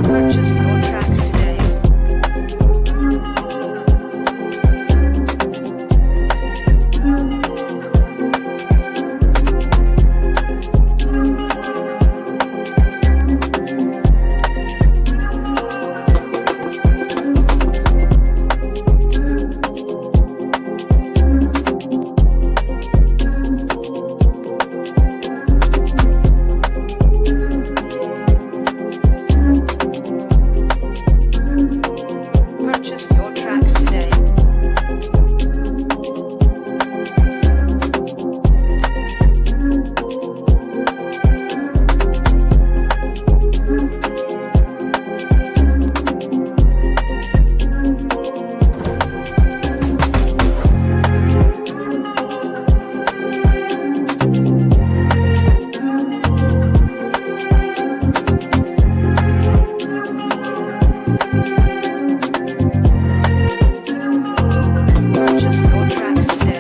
Purchase your tracks today. Purchase your tracks today. Purchase your tracks today.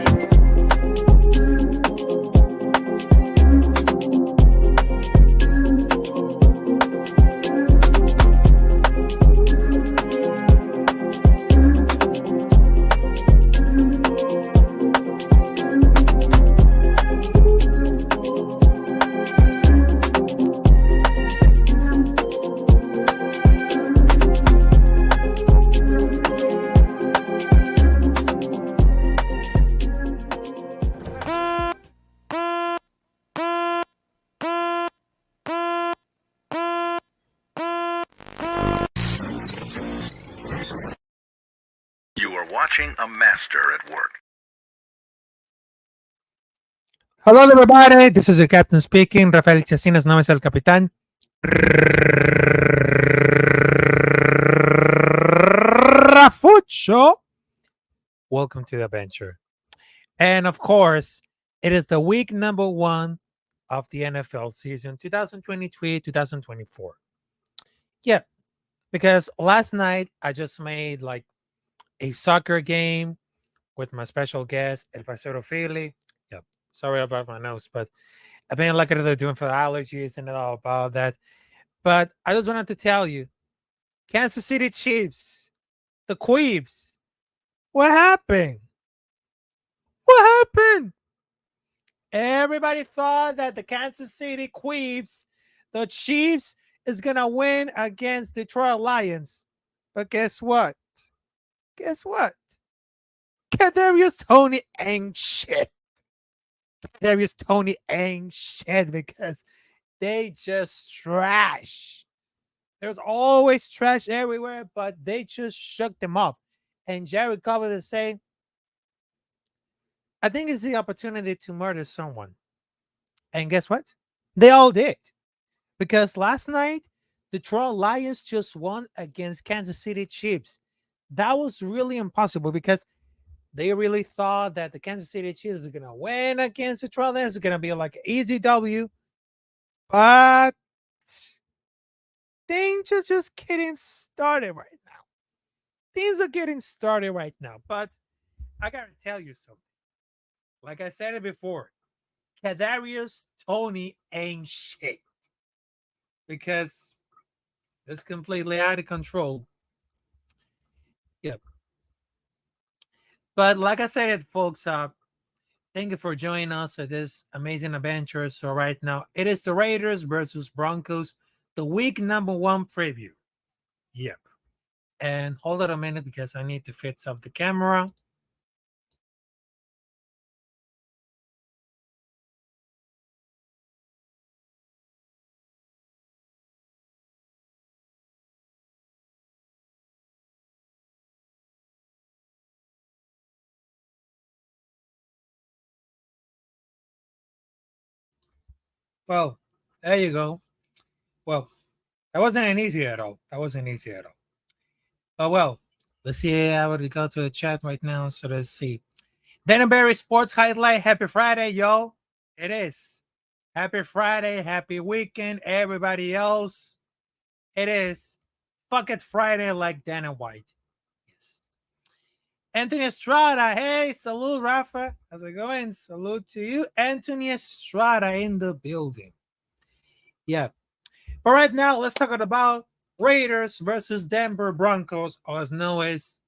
You are watching a master at work. Hello, everybody. This is your captain speaking. Rafael Chasinas, no es el capitán. Rafucho. Welcome to the adventure. And of course, it is the week number 1 of the NFL season 2023-2024. Yeah, because last night I just made like a soccer game with my special guest, El Parcero Philly. Yep. Sorry about my nose, but I've been looking at they're doing for allergies and all about that. But I just wanted to tell you, Kansas City Chiefs, the Queebs, what happened? What happened? Everybody thought that the Kansas City Queebs, the Chiefs, is going to win against Detroit Lions. But guess what? Guess what? Kadarius Toney ain't shit. Kadarius Toney ain't shit because they just trash. There's always trash everywhere, but they just shook them up. And Jared Goff is saying, I think it's the opportunity to murder someone. And guess what? They all did. Because last night, Detroit Lions just won against Kansas City Chiefs. That was really impossible because they really thought that the Kansas City Chiefs is going to win against the Detroit Lions. It's going to be like an easy W. But things are just getting started right now. Things are getting started right now. But I got to tell you something. Like I said it before, Kadarius Toney ain't shit. Because it's completely out of control. Yep. But like I said, folks, thank you for joining us for this amazing adventure. So right now, it is the Raiders versus Broncos, the week number 1 preview. Yep. And hold on a minute because I need to fix up the camera. Well, there you go. Well, that wasn't easy at all. That wasn't easy at all. But well, let's see how we go to the chat right now. So let's see. Denberry Sports Highlight. Happy Friday, yo. It is. Happy Friday. Happy weekend, everybody else. It is. Fuck it Friday like Dana White. Yes. Anthony Estrada. Hey, salute, Rafa. How's it going? Salute to you. Anthony Estrada in the building. Yeah. But right now, let's talk about Raiders versus Denver Broncos, or as known as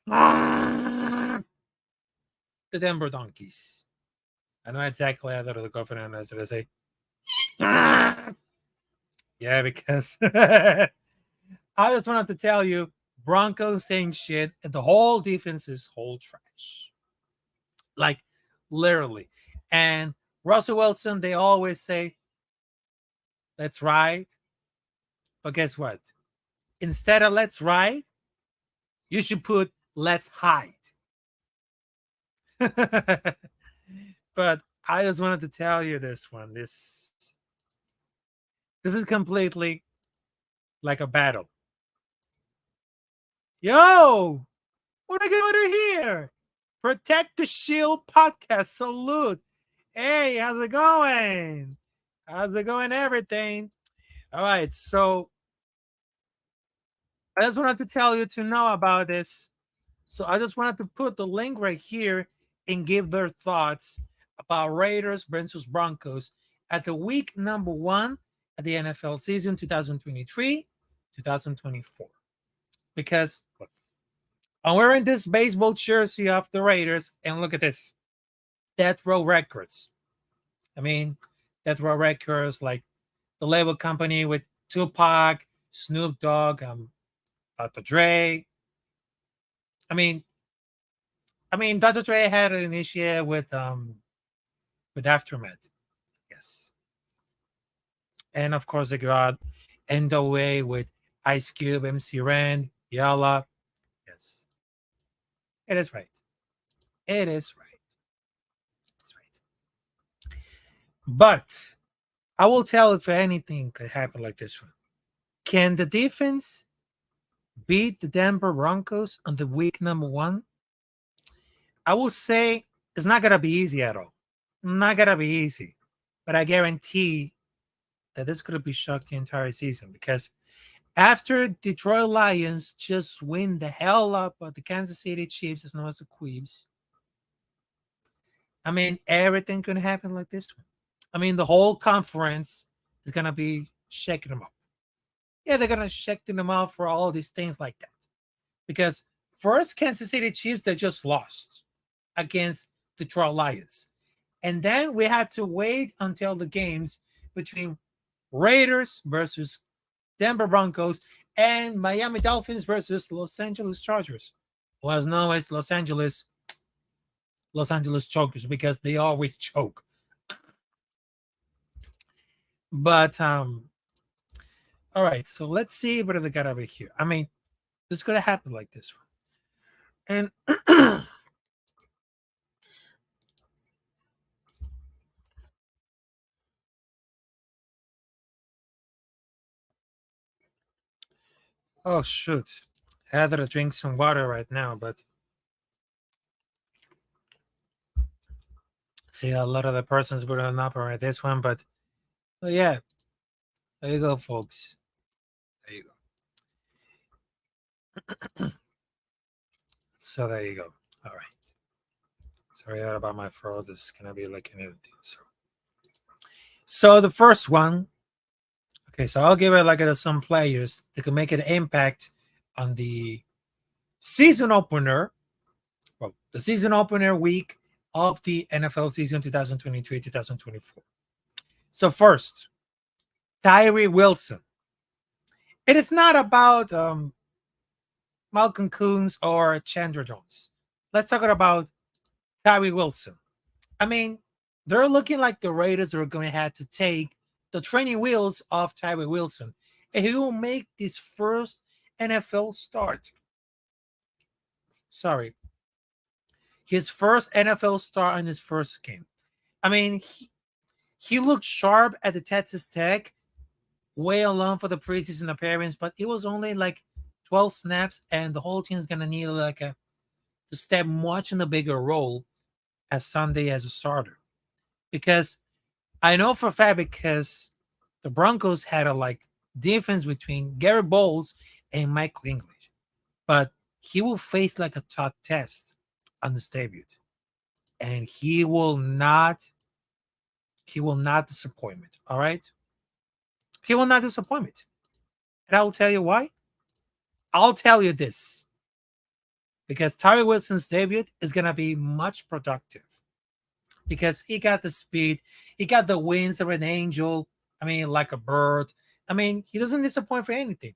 the Denver Donkeys. I know exactly how to go for that. As I say, yeah, because I just wanted to tell you, Broncos saying shit, and the whole defense is whole trash, like literally. And Russell Wilson, they always say, "Let's ride," but guess what? Instead of "Let's ride," you should put "Let's hide." But I just wanted to tell you this one. This is completely like a battle. Yo, what are you doing here? Protect the Shield podcast. Salute. Hey, how's it going? How's it going? Everything. All right. So I just wanted to tell you to know about this. So I just wanted to put the link right here and give their thoughts about Raiders versus Broncos at the week number 1 at the NFL season 2023-2024. Because look, I'm wearing this baseball jersey of the Raiders, and look at this. Death Row Records. I mean, Death Row Records, like the label company with Tupac, Snoop Dogg, Dr. Dre. I mean, Dr. Dre had an issue with Aftermath. Yes. And of course they got NWA with Ice Cube, MC Ren, Yala. Yes. It is right. It is right. It's right. But I will tell if anything could happen like this one. Can the defense beat the Denver Broncos on the week number 1? I will say it's not gonna be easy at all. Not gonna be easy. But I guarantee that this could be shocked the entire season, because after Detroit Lions just win the hell up of the Kansas City Chiefs, as known as the Queebs, I mean, everything can happen like this one. I mean, the whole conference is gonna be shaking them up. Yeah, they're gonna shake them out for all these things like that. Because first, Kansas City Chiefs, they just lost against Detroit Lions. And then we had to wait until the games between Raiders versus Denver Broncos and Miami Dolphins versus Los Angeles Chargers, was known as Los Angeles Chokers, because they always choke. But all right, so let's see what they got over here. I mean, this could have happened like this one. And oh shoot. I had to drink some water right now, but see, a lot of the persons wouldn't operate this one, but yeah, there you go, folks. There you go. So there you go. All right. Sorry about my throat. This is gonna be like an everything. So the first one. Okay, so I'll give it like some players that can make an impact on the season opener. Well, the season opener week of the NFL season 2023-2024. So first, Tyree Wilson. It is not about Malcolm Coons or Chandler Jones. Let's talk about Tyree Wilson. I mean, they're looking like the Raiders are going to have to take the training wheels off Tyree Wilson, and he will make this first NFL start. Sorry. His first NFL start in his first game. I mean, he looked sharp at the Texas Tech, way along for the preseason appearance, but it was only like 12 snaps, and the whole team is going to need to step much in a bigger role as Sunday as a starter. Because I know for a fact, because the Broncos had a defense between Gary Bowles and Michael English, but he will face like a tough test on this debut, and he will not disappoint. All right, he will not disappoint. And I will tell you why. I'll tell you this. Because Tyree Wilson's debut is going to be much productive. Because he got the speed. He got the wings of an angel. I mean, like a bird. I mean, he doesn't disappoint for anything.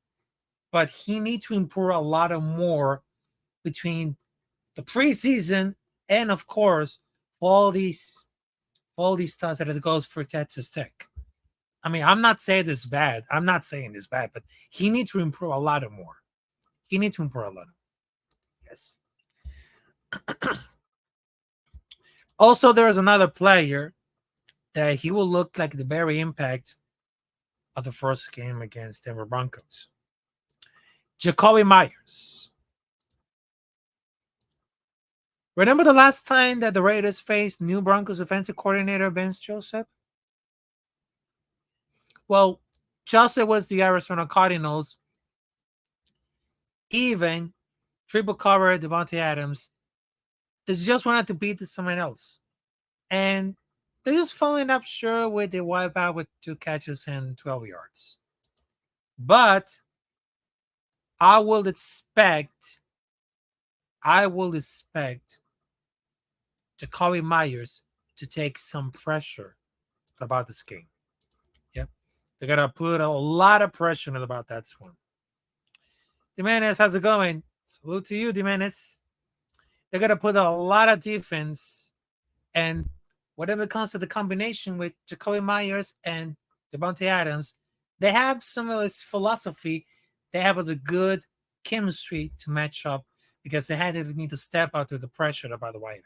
But he needs to improve a lot of more between the preseason and, of course, all these stuff that it goes for Texas Tech. I mean, I'm not saying this bad. I'm not saying this bad, but he needs to improve a lot of more. He needs to improve a lot. Yes. Also, there's another player that he will look like the very impact of the first game against Denver Broncos. Jacoby Myers. Remember the last time that the Raiders faced new Broncos offensive coordinator Vince Joseph? Well, Joseph was the Arizona Cardinals. Even triple cover Devontae Adams. They just wanted to beat someone else. And they're just following up sure with the wipeout with 2 catches and 12 yards. But I will expect Jacoby Myers to take some pressure about this game. Yep. They're going to put a lot of pressure on about that one. Jimenez, how's it going? Salute to you, Jimenez. They're going to put a lot of defense, and whatever comes to the combination with Jacoby Myers and Devontae Adams, they have some of this philosophy. They have a good chemistry to match up because they had to need to step out to the pressure about the wideout.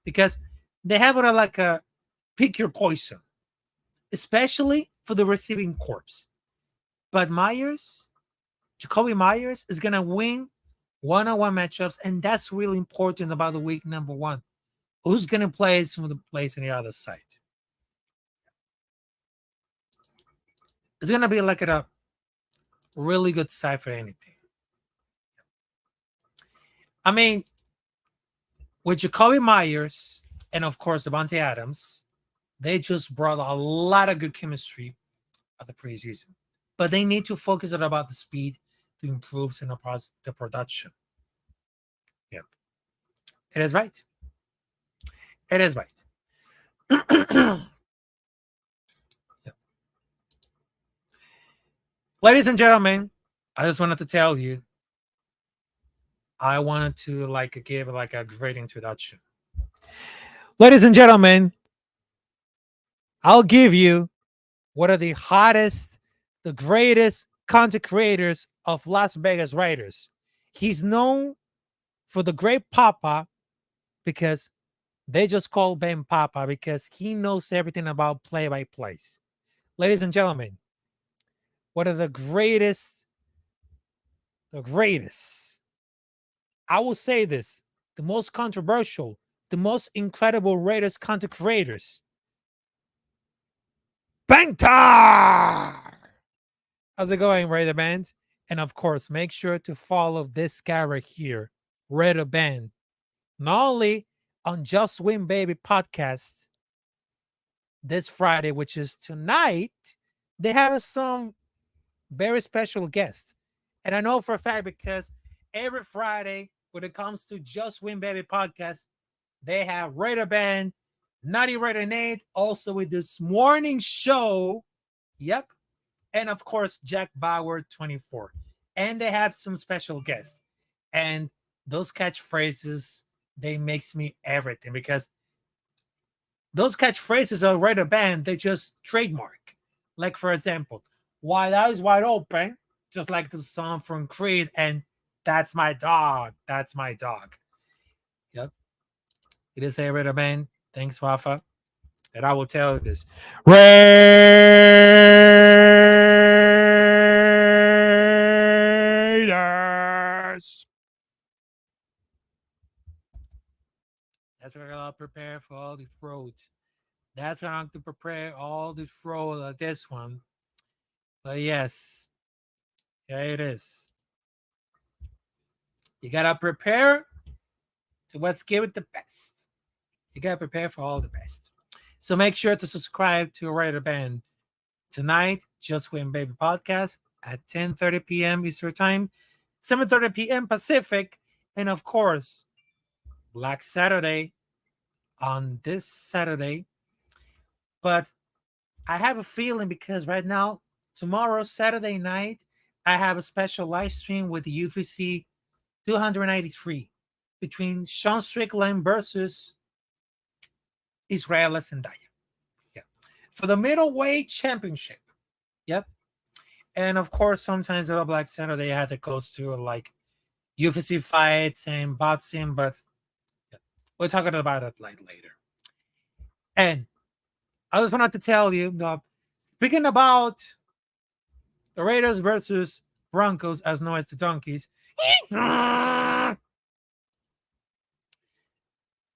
Because they have it like a pick your poison, especially for the receiving corps. But Jacoby Myers is going to win one-on-one matchups, and that's really important about the week number 1. Who's going to play some of the plays on the other side? It's going to be like a really good side for anything. I mean, with Jacoby Myers and, of course, Devontae Adams, they just brought a lot of good chemistry at the preseason. But they need to focus on about the speed to improve in the production. Yep. It is right. It is right. Yep. Ladies and gentlemen, I just wanted to tell you, I wanted to give a great introduction. Ladies and gentlemen, I'll give you one of the hottest, the greatest content creators of Las Vegas Raiders. He's known for the Great Papa because they just call Ben Papa because he knows everything about play-by-plays. Ladies and gentlemen, one of the greatest, I will say this, the most controversial, the most incredible Raiders content creators. Bangtar! How's it going, Raider Band? And of course, make sure to follow this guy right here, Raider Band. Not only on Just Win Baby podcast this Friday, which is tonight, they have some very special guests. And I know for a fact because every Friday when it comes to Just Win Baby podcast, they have Raider Band, Naughty Raider Nate, also with this morning show. Yep. And of course, Jack Bauer 24. And they have some special guests. And those catchphrases, they makes me everything because those catchphrases are Raider Band, they just trademark. Like, for example, wide eyes wide open, just like the song from Creed, and that's my dog. That's my dog. Yep. It is a Raider Band. Thanks, Rafa. And I will tell you this. Raiders. That's what I'll prepare for all the road. That's what I'm to prepare all the road of this one. But yes, yeah, it is. You gotta prepare to let's give it the best. You gotta prepare for all the best. So make sure to subscribe to Raider Band tonight. Just Win Baby podcast at 10:30 p.m. Eastern Time, 7:30 p.m. Pacific, and of course, Black Saturday on this Saturday. But I have a feeling because right now, tomorrow, Saturday night, I have a special live stream with the UFC 293 between Sean Strickland versus Israel Sendaya. Yeah. For the middleweight championship. Yep. And of course, sometimes on Black Saturday, I had to go to like UFC fights and boxing, but yeah, we'll talk about it like later. And I just wanted to tell you, speaking about the Raiders versus Broncos, as known as the Donkeys,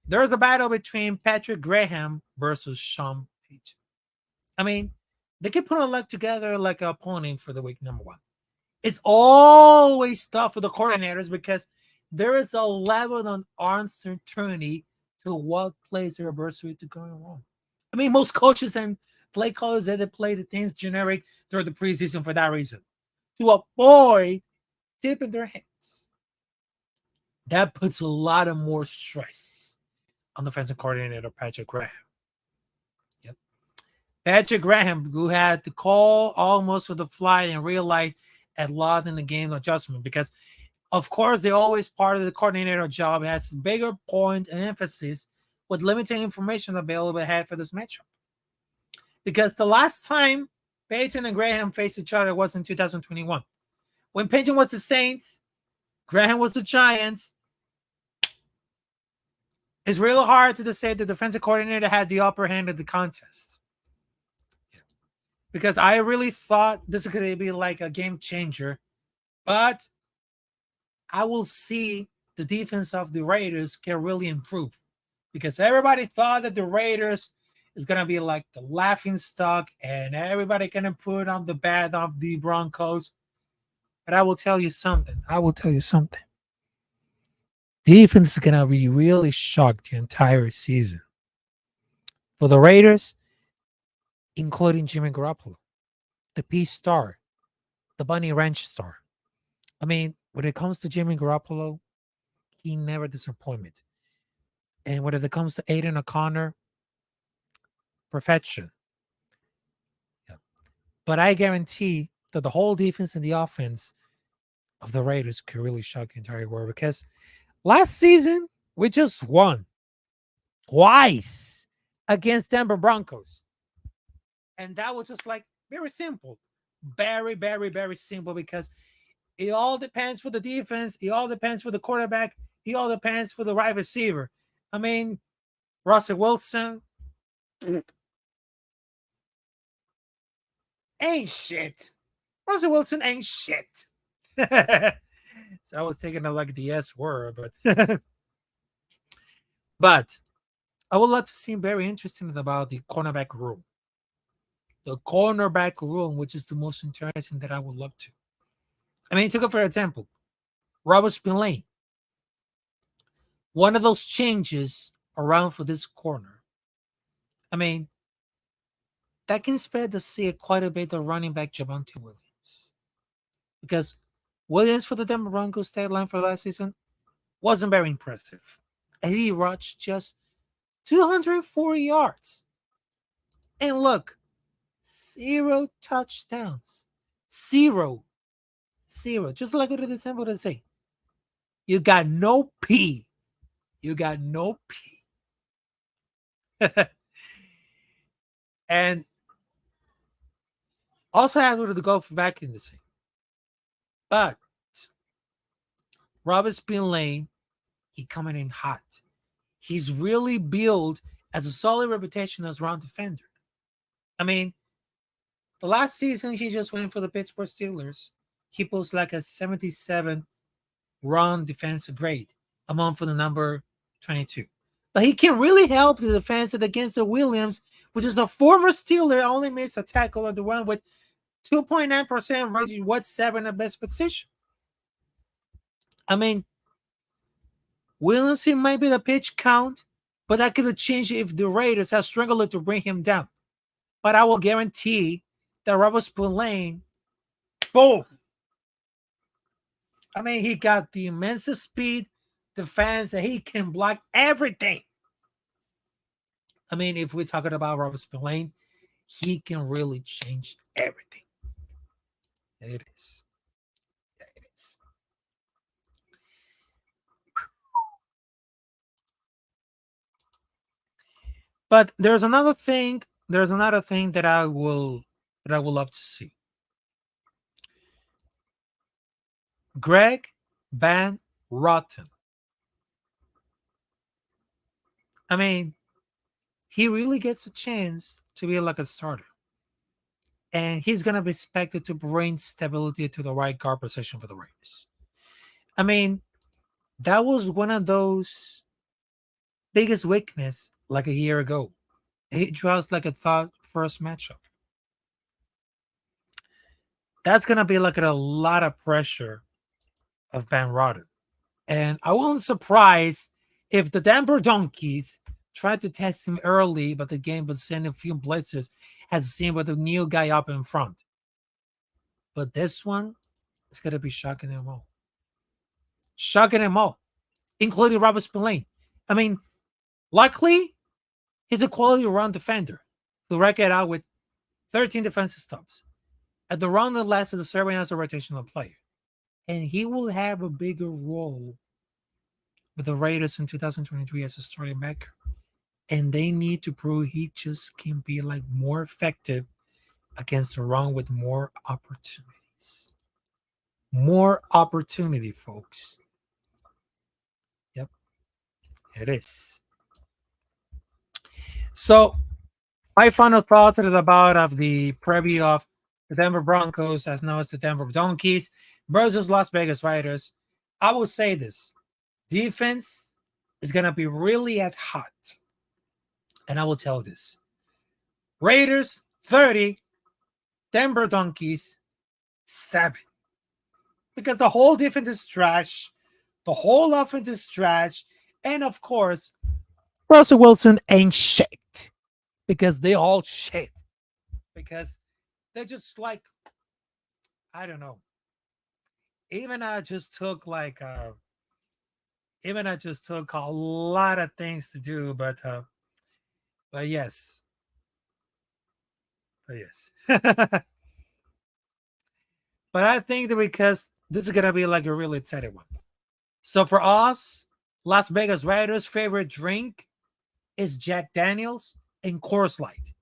there's a battle between Patrick Graham versus Sean Payton. I mean, they can put a leg together like an opponent for the week number 1. It's always tough for the coordinators because there is a level of uncertainty to what plays their adversary to go wrong. I mean, most coaches and play callers that they play the things generic during the preseason for that reason, to avoid tipping their hands. That puts a lot of more stress on the defensive coordinator, Patrick Graham. Yep. Patrick Graham, who had to call almost for the fly and realize a lot in the game adjustment because, of course, they're always part of the coordinator job. It has bigger point and emphasis with limited information available ahead for this matchup. Because the last time Payton and Graham faced each other was in 2021. When Payton was the Saints, Graham was the Giants. It's really hard to say the defensive coordinator had the upper hand of the contest. Yeah. Because I really thought this could be like a game changer. But I will see the defense of the Raiders can really improve. Because everybody thought that the Raiders is going to be like the laughing stock and everybody can put on the bad of the Broncos. But I will tell you something. Defense is going to be really shocked the entire season. For the Raiders, including Jimmy Garoppolo, the Peace Star, the Bunny Ranch Star. I mean, when it comes to Jimmy Garoppolo, he never disappointed. And when it comes to Aiden O'Connor, perfection. Yeah. But I guarantee that the whole defense and the offense of the Raiders could really shock the entire world because last season, we just won twice against Denver Broncos. And that was just like very simple. Very, very, very simple because it all depends for the defense. It all depends for the quarterback. It all depends for the right receiver. I mean, Russell Wilson ain't shit. Russell Wilson ain't shit. So I was taking it like the S word, but but I would love to see very interesting about the cornerback room. The cornerback room, which is the most interesting that I would love to. I mean, take it for example, Robert Spillane. One of those changes around for this corner. I mean, that can spread to see quite a bit of running back Javonte Williams. Because Williams for the Denver Broncos stat line for last season wasn't very impressive. And he rushed just 240 yards. And look, 0 touchdowns. 0. Just like what it's simple to say. You got no P. You got no P. And also had to go back in the same. But Robert Spillane, he coming in hot. He's really built as a solid reputation as run defender. I mean, the last season he just went for the Pittsburgh Steelers. He posted like a 77 run defensive grade among for the number 22. But he can really help the defense against the Williams, which is a former Steeler, only missed a tackle on the run with 2.9% rating, what's 7 at best position. I mean, Williams, he might be the pitch count, but that could change if the Raiders have struggled to bring him down. But I will guarantee that Robert Spillane, Boom. I mean, he got the immense speed, defense, and he can block everything. I mean, if we're talking about Robert Spillane, he can really change everything. It is. It is. But there's another thing. There's another thing that I will love to see. Greg Van Rotten. I mean, he really gets a chance to be like a starter. And he's going to be expected to bring stability to the right guard position for the Raiders. I mean, that was one of those biggest weakness like a year ago. He draws like a thought first matchup. That's going to be like a lot of pressure of Van Rotten. And I wasn't surprised if the Denver Donkeys tried to test him early, but the game would send a few blitzes as seen with the new guy up in front. But this one is going to be shocking them all. Shocking them all, including Robert Spillane. I mean, luckily, he's a quality run defender who racked it out with 13 defensive stops. At the round that lasted, the serving as a rotational player. And he will have a bigger role with the Raiders in 2023 as a starting backer. And they need to prove he just can be like more effective against the run with more opportunities. More opportunity, folks. Yep, it is. So, my final thought is about of the preview of the Denver Broncos, as known as the Denver Donkeys, versus Las Vegas Raiders. I will say this. Defense is going to be really at hot. And I will tell this. Raiders 30, Denver Donkeys 7. Because the whole defense is trash. The whole offense is trash. And of course, Russell Wilson ain't shit. Because they all shit. Because they're just like, I don't know. Even I just took a lot of things to do, but yes. But yes. But I think that because this is gonna be like a really exciting one. So for us, Las Vegas Raiders' favorite drink is Jack Daniels and Coors Light.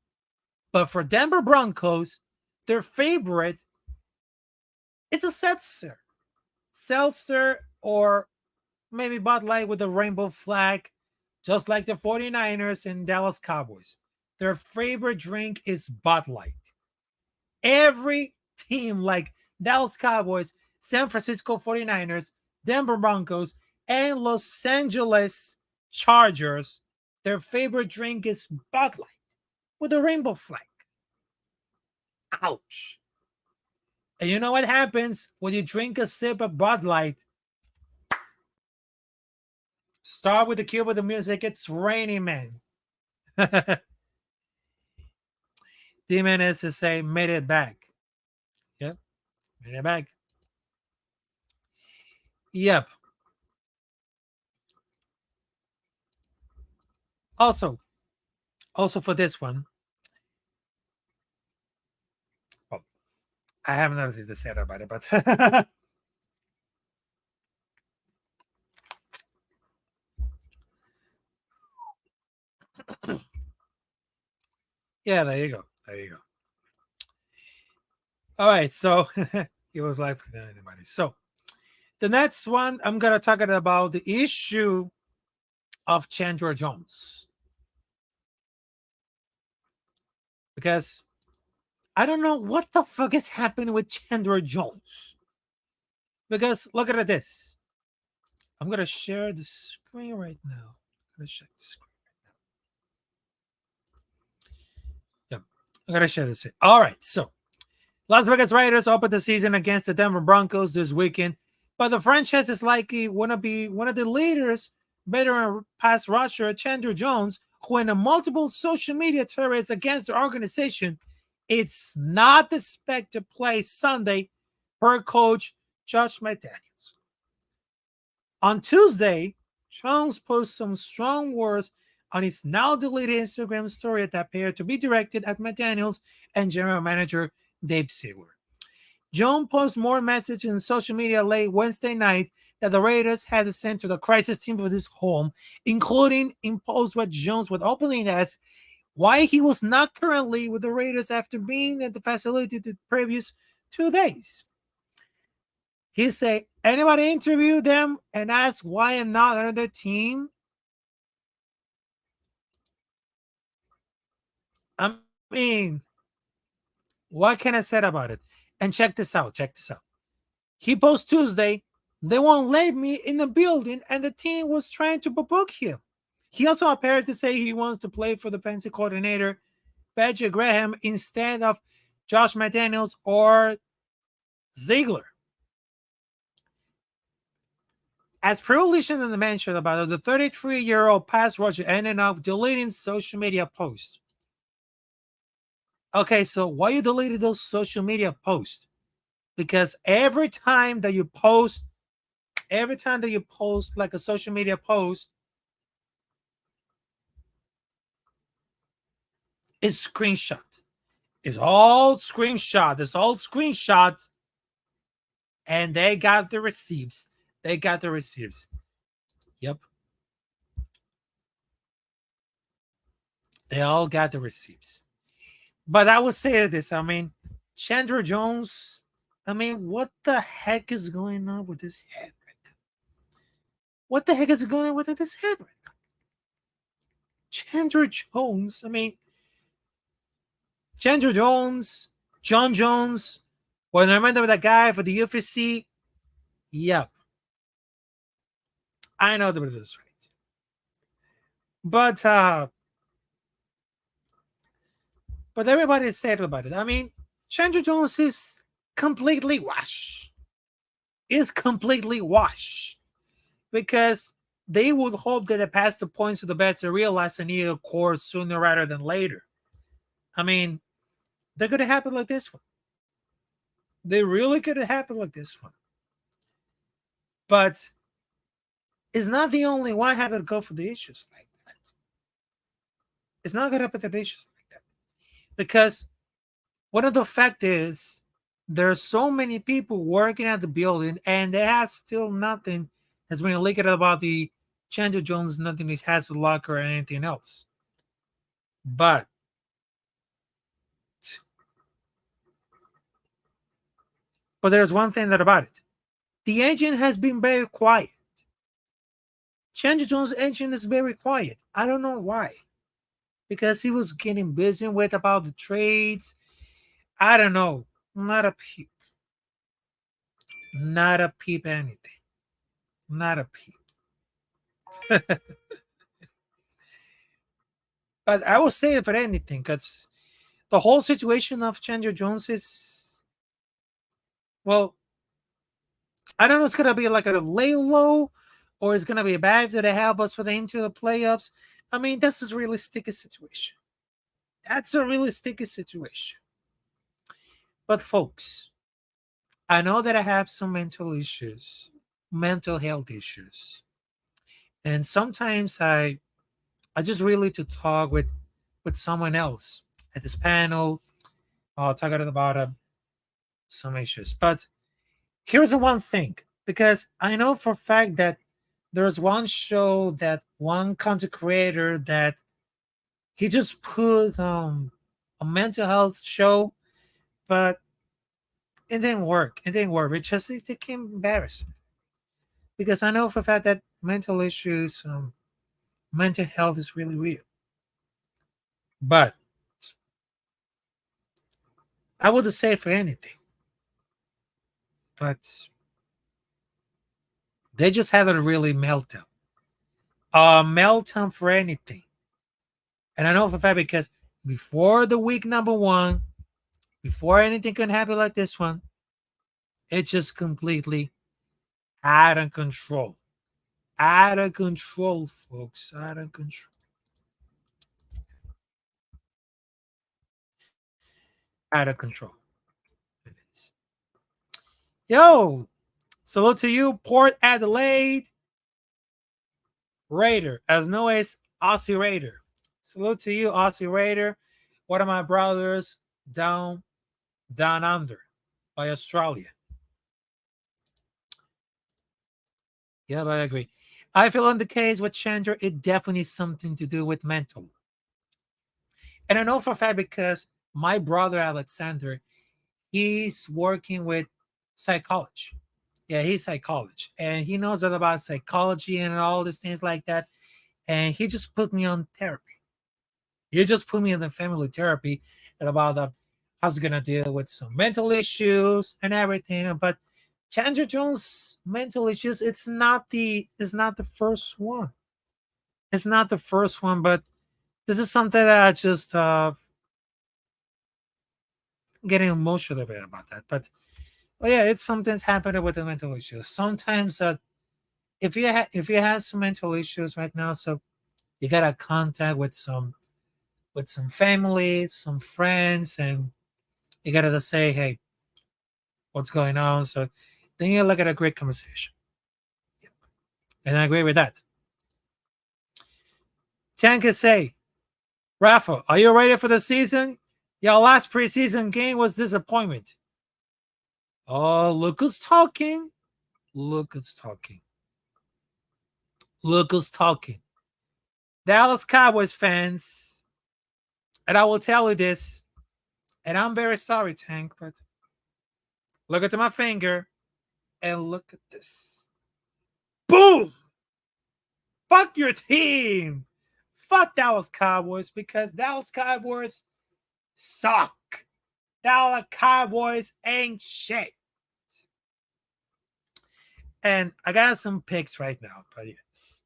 But for Denver Broncos, their favorite is a seltzer. Seltzer or maybe Bud Light with a rainbow flag, just like the 49ers and Dallas Cowboys. Their favorite drink is Bud Light. Every team like Dallas Cowboys, San Francisco 49ers, Denver Broncos, and Los Angeles Chargers, their favorite drink is Bud Light with a rainbow flag. Ouch. And you know what happens when you drink a sip of Bud Light? Start with the cue with the music. It's raining, man. Demon is to say, made it back. Yep. Made it back. Yep. Also for this one, well, I have nothing to say about it, but yeah, there you go. There you go. All right, so it was live for anybody. So the next one, I'm gonna talk about the issue of Chandler Jones. Because I don't know what the fuck is happening with Chandler Jones. Because look at this. I'm gonna share the screen right now. I'm gonna check the screen right now. Yep, I'm gonna share this. All right, so Las Vegas Raiders open the season against the Denver Broncos this weekend, but the franchise is likely want to be one of the leaders, veteran pass rusher Chandler Jones, who in a multiple social media tirades against the organization, it's not expected to play Sunday per coach Josh McDaniels. On Tuesday, Jones posted some strong words on his now deleted Instagram story that appeared to be directed at McDaniels and general manager Dave Ziegler. Jones posted more messages in social media late Wednesday night that the Raiders had sent to the crisis team for this home, including in posts where Jones would openly ask why he was not currently with the Raiders after being at the facility the previous 2 days. He said, anybody interview them and ask why I'm not on their team? I mean, what can I say about it? And check this out. Check this out. He posts Tuesday, they won't let me in the building, and the team was trying to book him. He also appeared to say he wants to play for the defensive coordinator, Patrick Graham, instead of Josh McDaniels or Ziegler. As previously mentioned about it, the 33-year-old pass rusher ended up deleting social media posts. Okay, so why you deleted those social media posts? Because every time that you post like a social media post, it's screenshot. It's all screenshot. It's all screenshots. And they got the receipts. They got the receipts. Yep. They all got the receipts. But I would say this. I mean, Chandler Jones, I mean, what the heck is going on with his head right now? What the heck is going on with his head right now? Chandler Jones, I mean, Chandler Jones, John Jones, when I remember that guy for the UFC, yep. I know that it is right. But everybody is sad about it. I mean, Chandler Jones is completely washed. Is completely washed. Because they would hope that they pass the points to the best and realize they need a course sooner rather than later. I mean, they're going to happen like this one. They really could have happened like this one. But it's not the only one having to go for the issues like that. It's not going to happen to the issues like that. Because one of the fact is there are so many people working at the building and they have still nothing has been leaked about the Chandler Jones, nothing that has a locker or anything else. But there's one thing that about it. The agent has been very quiet. Chandler Jones' agent is very quiet. I don't know why. Because he was getting busy with about the trades. I don't know. Not a peep. Not a peep anything. Not a peep. But I will say it for anything because the whole situation of Chandler Jones is, well, I don't know. It's gonna be like a lay low, or it's gonna be bad that they help us for the into the playoffs. I mean, this is a really sticky situation. That's a really sticky situation. But folks, I know that I have some mental issues, mental health issues, and sometimes I just really to talk with someone else at this panel. I'll talk about some issues. But here's the one thing, because I know for a fact that there's one show that one content creator that he just put a mental health show, but it didn't work. It didn't work. It became embarrassing because I know for a fact that mental issues, mental health is really real. But I wouldn't say for anything. But they just had a really meltdown. A meltdown for anything. And I know for a fact because before the week number one, before anything can happen like this one, it's just completely out of control. Out of control, folks. Out of control. Out of control. It is. Yo, salute to you, Port Adelaide Raider, as known as Aussie Raider. Salute to you, Aussie Raider. One of my brothers down under by Australia. Yeah, but I agree. I feel in the case with Chandler, it definitely is something to do with mental. And I know for a fact because my brother Alexander, he's working with psychology. Yeah, he's psychology. And he knows all about psychology and all these things like that. And he just put me on therapy. He just put me in the family therapy and about how's he gonna deal with some mental issues and everything. But Chandler Jones' mental issues, it's not the first one. It's not the first one, but this is something that I just getting emotional a bit about that. But oh yeah, it's something's happening with the mental issues. Sometimes if you have some mental issues right now, so you gotta contact with some family, some friends, and you gotta just say, hey, what's going on? So then you look at a great conversation. And I agree with that. Tanka say, Rafa, are you ready for the season? Your last preseason game was disappointment. Oh, look who's talking. Look who's talking. Look who's talking. Dallas Cowboys fans, and I will tell you this, and I'm very sorry, Tank, but look at my finger and look at this. Boom! Fuck your team. Fuck Dallas Cowboys because Dallas Cowboys suck. Dallas Cowboys ain't shit. And I got some picks right now, but yes.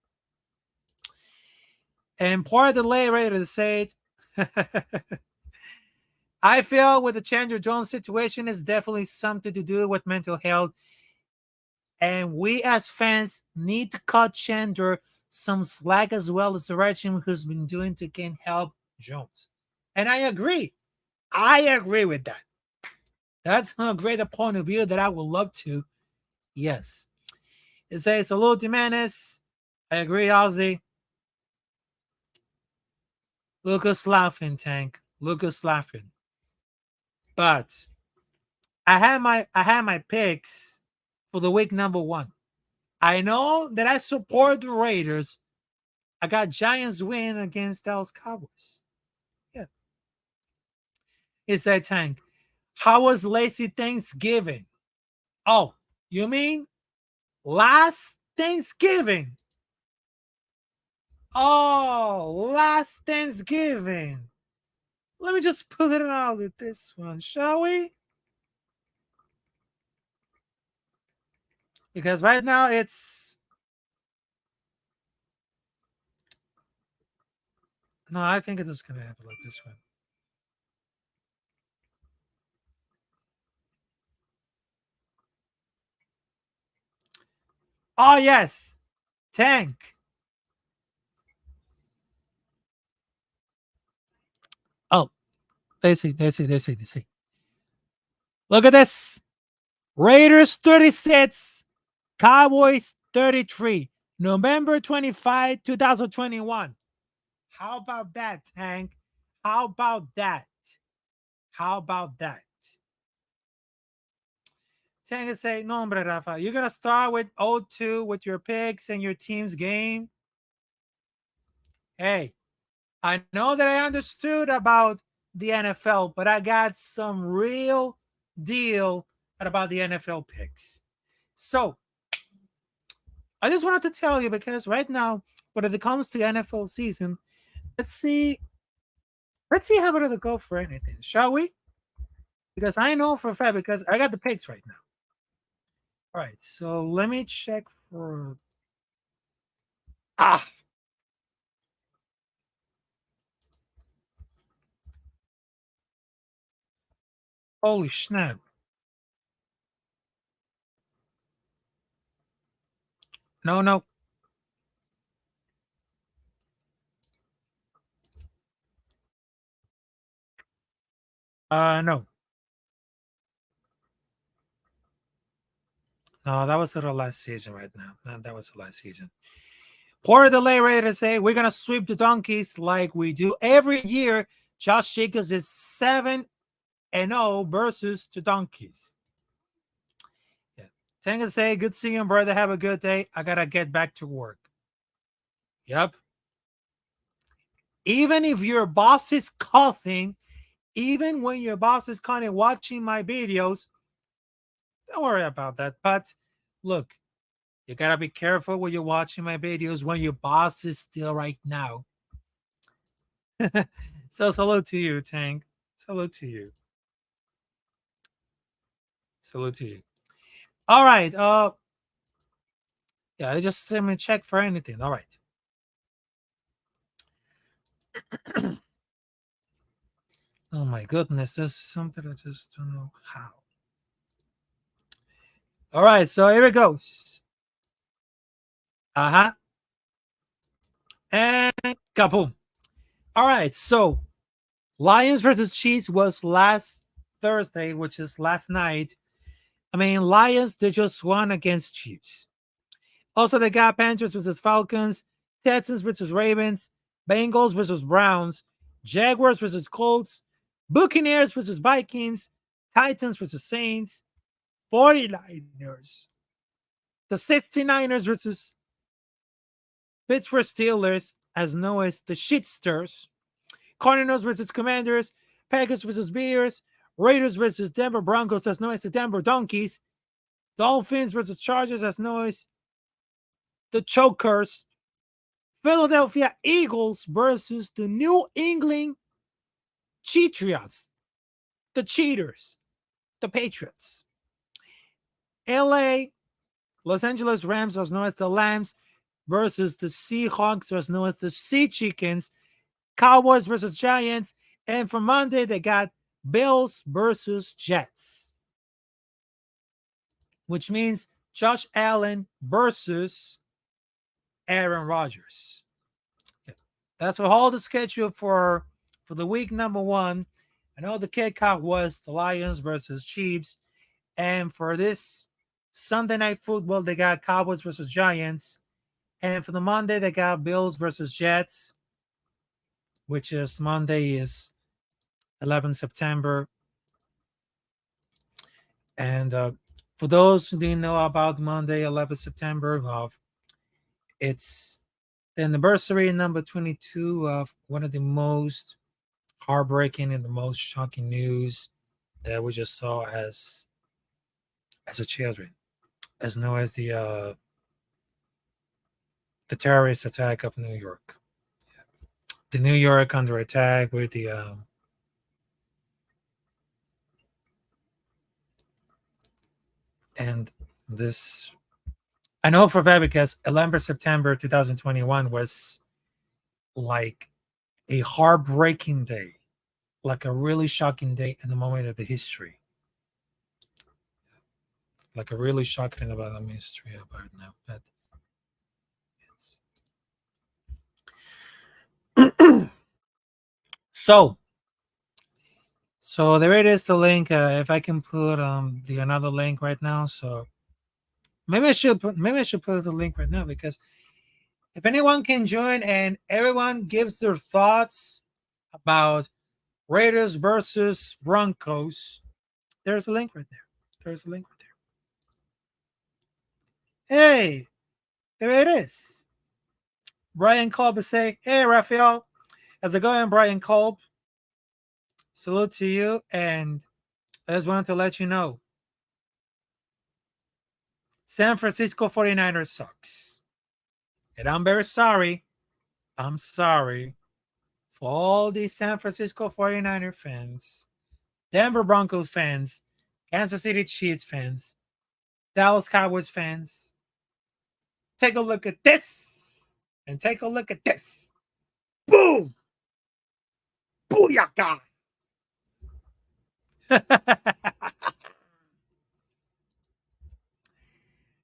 And part of the lay ready to say it. I feel with the Chandler Jones situation is definitely something to do with mental health. And we as fans need to cut Chandler some slack as well as the regime who's been doing to gain help Jones. And I agree. I agree with that. That's a great point of view that I would love to. Yes. It says, hello, Jimenez. I agree, Ozzy. Lucas laughing, Tank. Lucas laughing. But I had my picks for the week number 1. I know that I support the Raiders. I got Giants win against Dallas Cowboys. Yeah. It's that Tank. How was lazy Thanksgiving? Oh, you mean last Thanksgiving? Oh, last Thanksgiving. Let me just put it out with this one, shall we? Because right now it's no, I think it is gonna happen like this one. Oh yes, Tank. Oh, they see. Look at this. Raiders 36, Cowboys 33. November 25, 2021. How about that, Tank? How about that? How about that? Tank is saying, no, hombre, Rafa, you're going to start with 0-2 with your picks and your team's game. Hey, I know that I understood about the NFL, but I got some real deal about the NFL picks. So I just wanted to tell you because right now, when it comes to NFL season, let's see, let's see how to go for anything, shall we? Because I know for a fact because I got the picks right now. All right, so let me check for ah. Holy snap! No, no, no. No, that was the last season right now. No, that was the last season. Poor delay ready to say we're gonna sweep the donkeys like we do every year. Josh Jacobs is 7-0 versus the donkeys. Yeah. Thank you, say good seeing you, brother. Have a good day. I gotta get back to work. Yep. Even if your boss is coughing, even when your boss is kind of watching my videos, don't worry about that. But look, you gotta be careful when you're watching my videos when your boss is still right now. So salute to you, Tank. Salute to you. Salute to you. All right. Yeah, I just let me check for anything. All right. Oh my goodness, this is something I just don't know how. All right, so here it goes. Uh-huh. And kaboom. All right, so Lions versus Chiefs was last Thursday, which is last night. I mean, Lions, they just won against Chiefs. Also, they got Panthers versus Falcons, Texans versus Ravens, Bengals versus Browns, Jaguars versus Colts, Buccaneers versus Vikings, Titans versus Saints, 49ers, the 69ers versus Pittsburgh Steelers, as known as the Shitsters, Cardinals versus Commanders, Packers versus Bears, Raiders versus Denver Broncos, as known as the Denver Donkeys, Dolphins versus Chargers, as known as the Chokers, Philadelphia Eagles versus the New England Patriots, the Cheaters, the Patriots, LA, Los Angeles Rams, as known as the Lambs, versus the Seahawks, as known as the Sea Chickens, Cowboys versus Giants, and for Monday, they got Bills versus Jets, which means Josh Allen versus Aaron Rodgers. Okay. That's for all the schedule for the week number one. I know the kickoff was the Lions versus Chiefs, and for this Sunday night football, they got Cowboys versus Giants, and for the Monday, they got Bills versus Jets, which is Monday is 11 September. And for those who didn't know about Monday, 11 September, it's the anniversary number 22 of one of the most heartbreaking and the most shocking news that we just saw as a children, as known as the terrorist attack of New York. The New York under attack with the and this, I know for a fact because 11 September 2021 was like a heartbreaking day, like a really shocking day in the moment of the history, like a really shocking about the history about now. But yes. So there it is, the link. If I can put the another link right now, so maybe I should put the link right now, because if anyone can join and everyone gives their thoughts about Raiders versus Broncos, there's a link right there. There's a link right there. Hey, there it is. Brian Kolb is saying, "Hey, Raphael, how's it going, Brian Kolb? Salute to you, and I just wanted to let you know San Francisco 49ers sucks. And I'm very sorry. I'm sorry for all these San Francisco 49er fans, Denver Broncos fans, Kansas City Chiefs fans, Dallas Cowboys fans. Take a look at this. And take a look at this. Boom! Booyaka!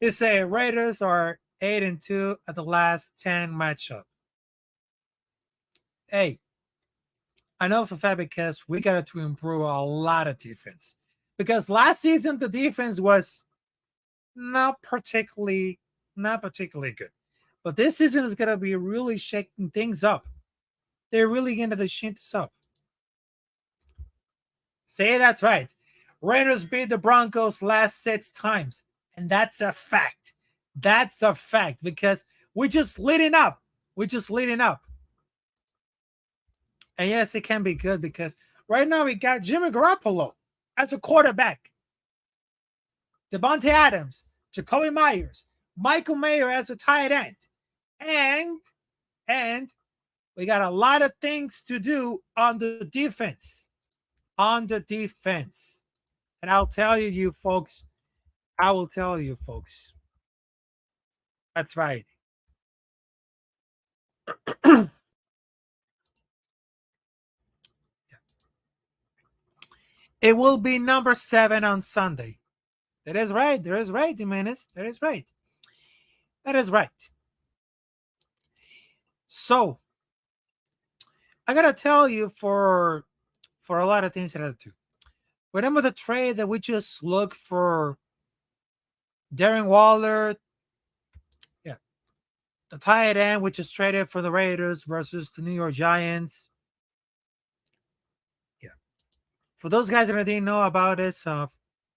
They say Raiders are 8-2 at the last 10 matchup. Hey, I know for a fact because we got to improve a lot of defense. Because last season the defense was not particularly good. But this season is gonna be really shaking things up. They're really gonna shake this up. Say that's right. Raiders beat the Broncos last 6 times. And that's a fact. That's a fact because we're just leading up. We're just leading up. And yes, it can be good because right now we got Jimmy Garoppolo as a quarterback, Devontae Adams, Jacoby Myers, Michael Mayer as a tight end. And we got a lot of things to do on the defense. On the defense. And I'll tell you folks, I will tell you folks. That's right. It will be number 7 on Sunday. That is right. That is right, Jimenez. That is right. That is right. So I gotta tell you for a lot of things that I do. Remember the trade that we just looked for Darren Waller? Yeah. The tight end, which is traded for the Raiders versus the New York Giants. Yeah. For those guys that didn't know about this,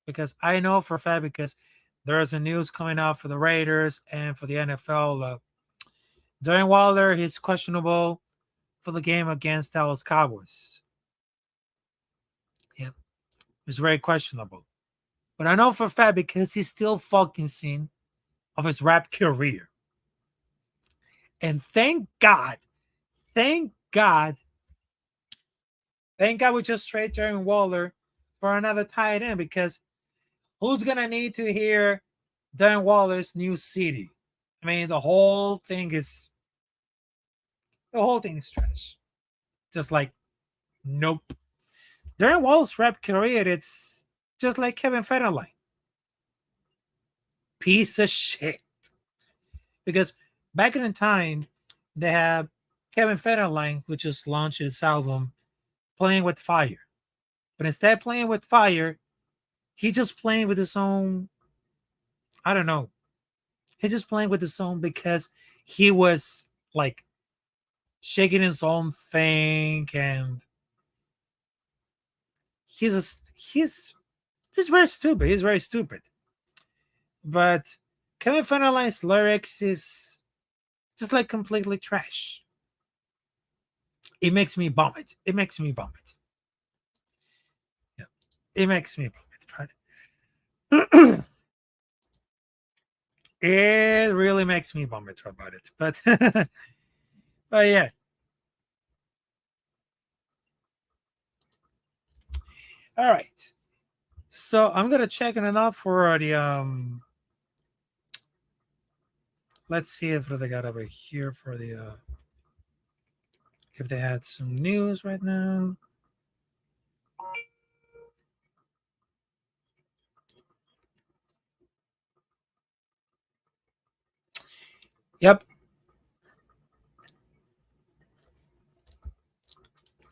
because I know for a fact because there's a news coming out for the Raiders and for the NFL. Darren Waller, he's questionable for the game against Dallas Cowboys. Yeah. It's very questionable. But I know for a fact because he's still focusing of his rap career. And thank God we just traded Darren Waller for another tight end because who's gonna need to hear Darren Waller's new CD? I mean, the whole thing is trash. Just like, nope. Darren Waller's rap career, it's just like Kevin Federline. Piece of shit. Because back in the time, they have Kevin Federline, who just launched his album, Playing with Fire. But instead of playing with fire, he's just playing with his own, I don't know. He's just playing with his own because he was like shaking his own thing and he's very stupid. He's very stupid. But Kevin Federline's lyrics is just like completely trash. It makes me vomit. It makes me vomit. Yeah, it makes me vomit. But it really makes me vomit about it. But but yeah. All right. So I'm gonna check it out for the let's see if they got over here for the if they had some news right now. Yep.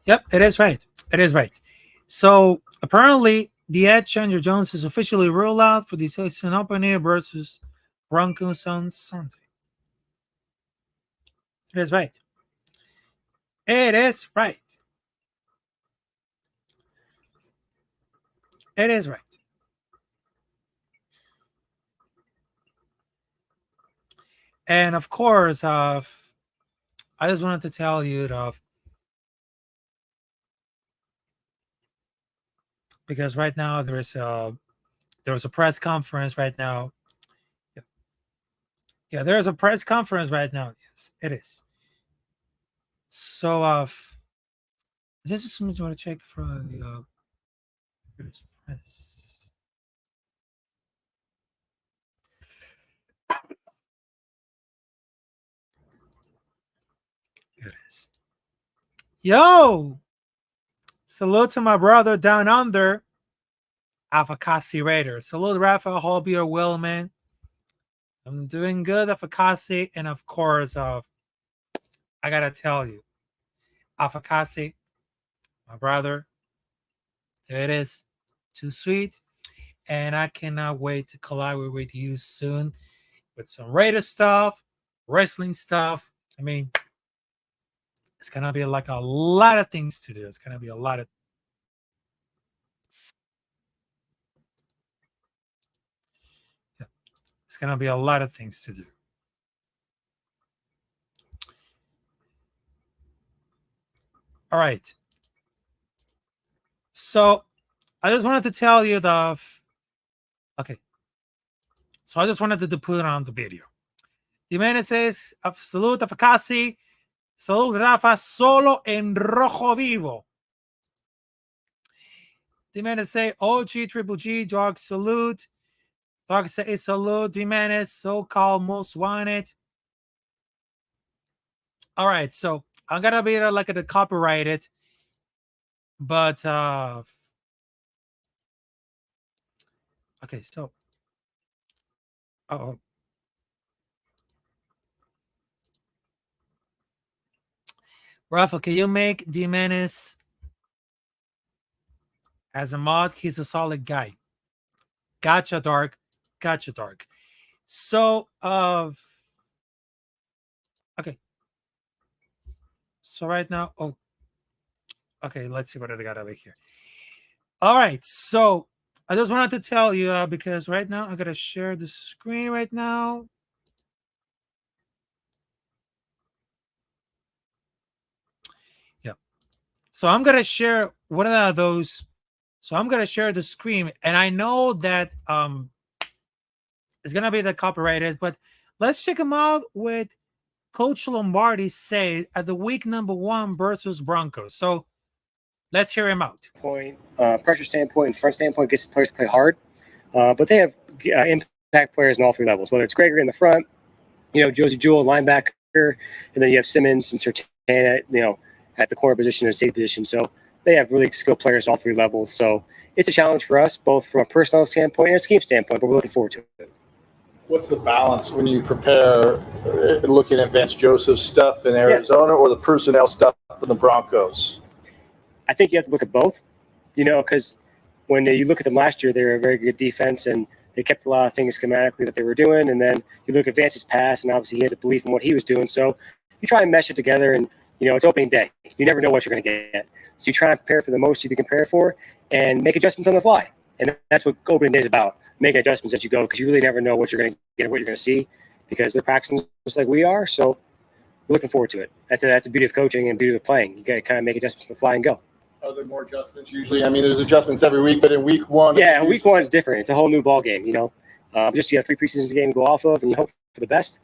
Yep, it is right. It is right. So apparently the ad Chandler Jones is officially ruled out for the season opener versus Broncos on Sunday. It is right. It is right. It is right. And of course, I just wanted to tell you that because right now there's a press conference right now. Yeah, there's a press conference right now. Yes, it is. So this is something you want to check for the press. Here it is. Yo, salute to my brother down under, Afakasi Raider. Salute Rafael Holbier Willman. I'm doing good, Afakasi, and of course, I gotta tell you, Afakasi, my brother, there it is, too sweet. and I cannot wait to collaborate with you soon with some Raider stuff, wrestling stuff. I mean, it's gonna be like a lot of things to do. It's gonna be a lot of it's gonna be a lot of things to do. All right. So I just wanted to tell you okay. So I just wanted to put it on the video. Jimenez says, salud a Fakasi, salud Rafa, solo en rojo vivo. Jimenez say, OG, Triple G, dog salute. Dog say, salud, Jimenez, so-called most wanted. All right, so I'm gonna be like to copyright it, but okay, so Rafa, can you make Jimenez as a mod? He's a solid guy. Gotcha, Dark. Gotcha, Dark. So okay. So right now, okay, let's see what I got over here. All right, so I just wanted to tell you because right now I'm gonna share the screen right now. Yeah. So I'm gonna share one of those. So I'm gonna share the screen, and I know that it's gonna be the copyrighted, but let's check them out with Coach Lombardi say at the week number 1 versus Broncos. So let's hear him out. Pressure standpoint and front standpoint gets the players to play hard, but they have impact players in all 3 levels. Whether it's Gregory in the front, Josie Jewell linebacker, and then you have Simmons and Sertan, at the corner position and safety position. So they have really skilled players all 3 levels. So it's a challenge for us, both from a personnel standpoint and a scheme standpoint. But we're looking forward to it. What's the balance when you prepare looking at Vance Joseph's stuff in Arizona or the personnel stuff in the Broncos? I think you have to look at both, because when you look at them last year, they were a very good defense and they kept a lot of things schematically that they were doing. And then you look at Vance's pass, and obviously he has a belief in what he was doing. So you try and mesh it together, and, it's opening day. You never know what you're going to get. So you try and prepare for the most you can prepare for and make adjustments on the fly. And that's what opening day is about, making adjustments as you go, because you really never know what you're going to get or what you're going to see, because they're practicing just like we are. So we're looking forward to it. That's the beauty of coaching and beauty of playing. You got to kind of make adjustments on the fly and go. Are there more adjustments usually? I mean, there's adjustments every week, but in week 1. Yeah, week 1 is different. It's a whole new ball game, Just you have 3 preseason games to go off of, and you hope for the best,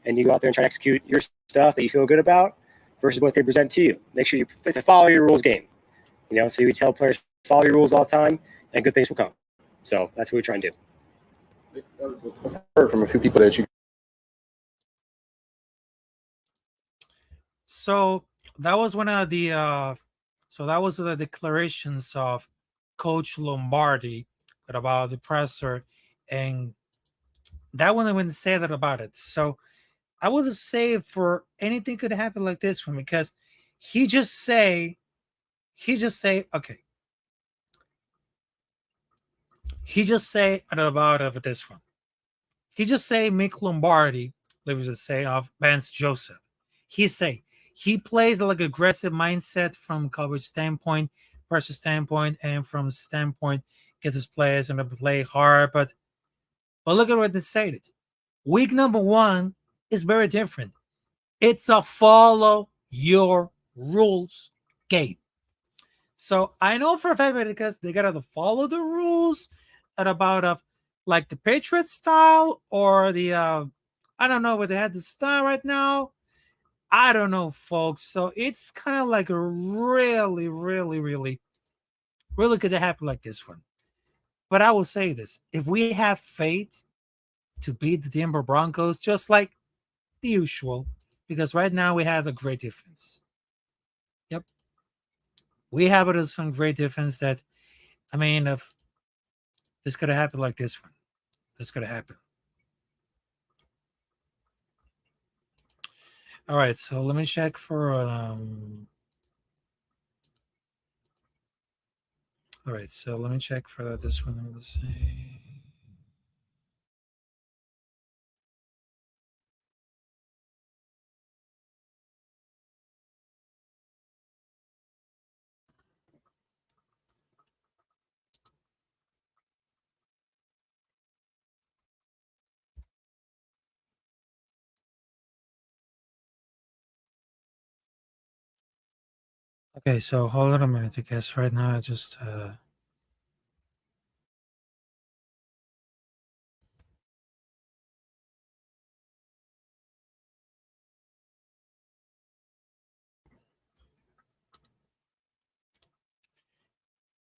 and you go out there and try to execute your stuff that you feel good about versus what they present to you. Make sure it's a follow your rules game, So you tell players follow your rules all the time, and good things will come. So that's what we try and do. I've heard from a few people that you. So that was one of the declarations of Coach Lombardi about the presser, and that one I wouldn't say that about it. So I would say for anything could happen like this one, because he just say okay. He just say about this one. He just say Mick Lombardi, let me just say, of Vance Joseph. He say he plays like aggressive mindset from coverage standpoint, pressure standpoint, and from standpoint gets his players and to play hard. But look at what they said. Week number 1 is very different. It's a follow your rules game. So I know for a fact because they gotta follow the rules at about of like the Patriots style or the I don't know what they had the style right now. I don't know, folks. So it's kind of like a really, really, really, really good to happen like this one. But I will say this: if we have faith to beat the Denver Broncos, just like the usual, because right now we have a great defense. Yep. We have some great defense that, I mean, if this could have happened like this one, this could have happened. All right, so let me check for All right, so let me check for this one. Let's see. Okay, so hold on a minute, because right now I just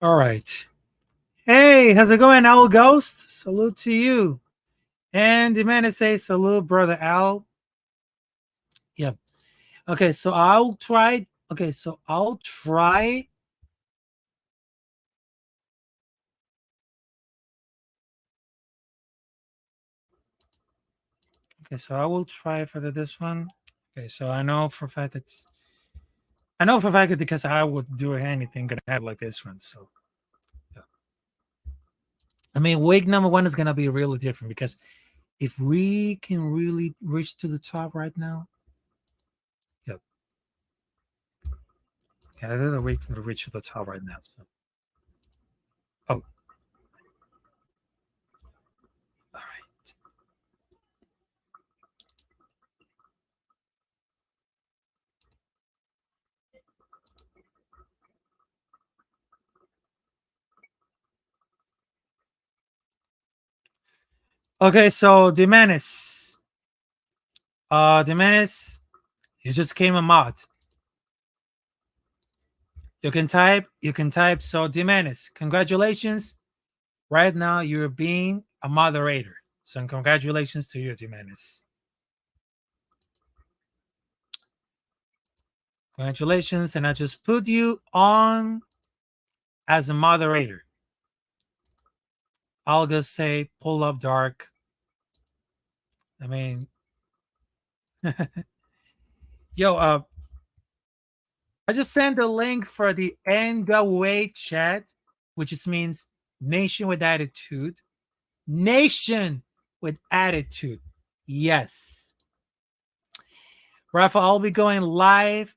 all right. Hey, how's it going, Owl Ghost? Salute to you. And the man to say salute, brother Al. Yep. Okay, so I'll try. Okay, so I'll try. Okay, so I will try for this one. Okay, so I know for a fact because I would do anything gonna have like this one. So yeah. I mean, week number one is gonna be really different, because if we can really reach to the top right now, yep. Yeah, I think we can reach to the top right now. So oh, all right. Okay, so Demenis. Demenis, you just came a mod. You can type. So Demenis, congratulations. Right now you're being a moderator. So congratulations to you, Demenis. Congratulations, and I just put you on as a moderator. I'll just say pull up dark. I mean, yo, I just sent the link for the NWA chat, which just means nation with attitude. Nation with attitude. Yes. Rafa, I'll be going live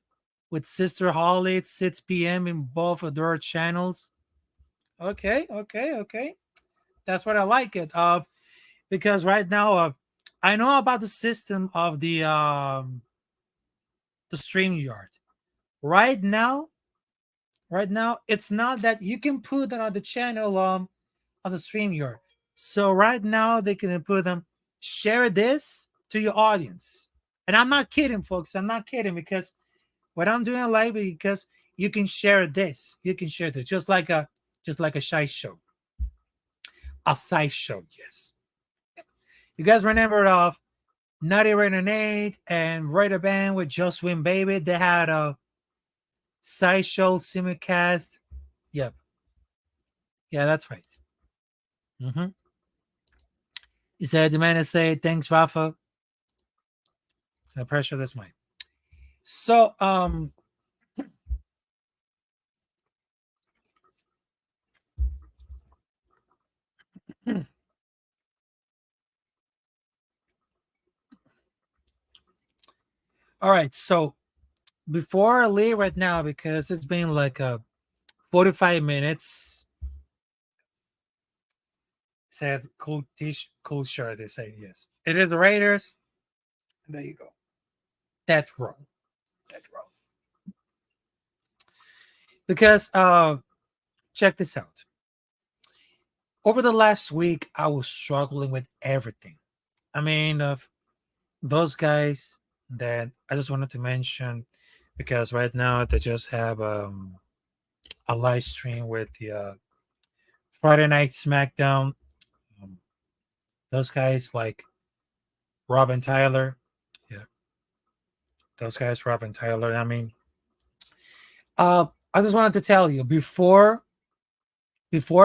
with Sister Holly at 6 p.m. in both of their channels. Okay. That's what I like it. Because right now, I know about the system of the StreamYard. Right now, it's not that you can put that on the channel on the StreamYard. So right now they can put them, share this to your audience. And I'm not kidding, folks. I'm not kidding, because what I'm doing live, because you can share this. You can share this just like a shy show. A side show, yes. You guys remember of Nutty Renegade and Raider Band with Just Win Baby? They had a sideshow simulcast. Yep. Yeah, that's right. Mm-hmm. He said, the man to say, thanks, Rafa. The pressure this mic. So, all right. So before I leave right now, because it's been like 45 minutes. Said cool cool shirt. They say yes. It is the Raiders. There you go. That's wrong. That's wrong. Because check this out. Over the last week, I was struggling with everything. I mean, those guys that I just wanted to mention, because right now they just have a live stream with the Friday Night SmackDown. Those guys like Rob and Tyler. Yeah. Those guys, Rob and Tyler. I mean, I just wanted to tell you before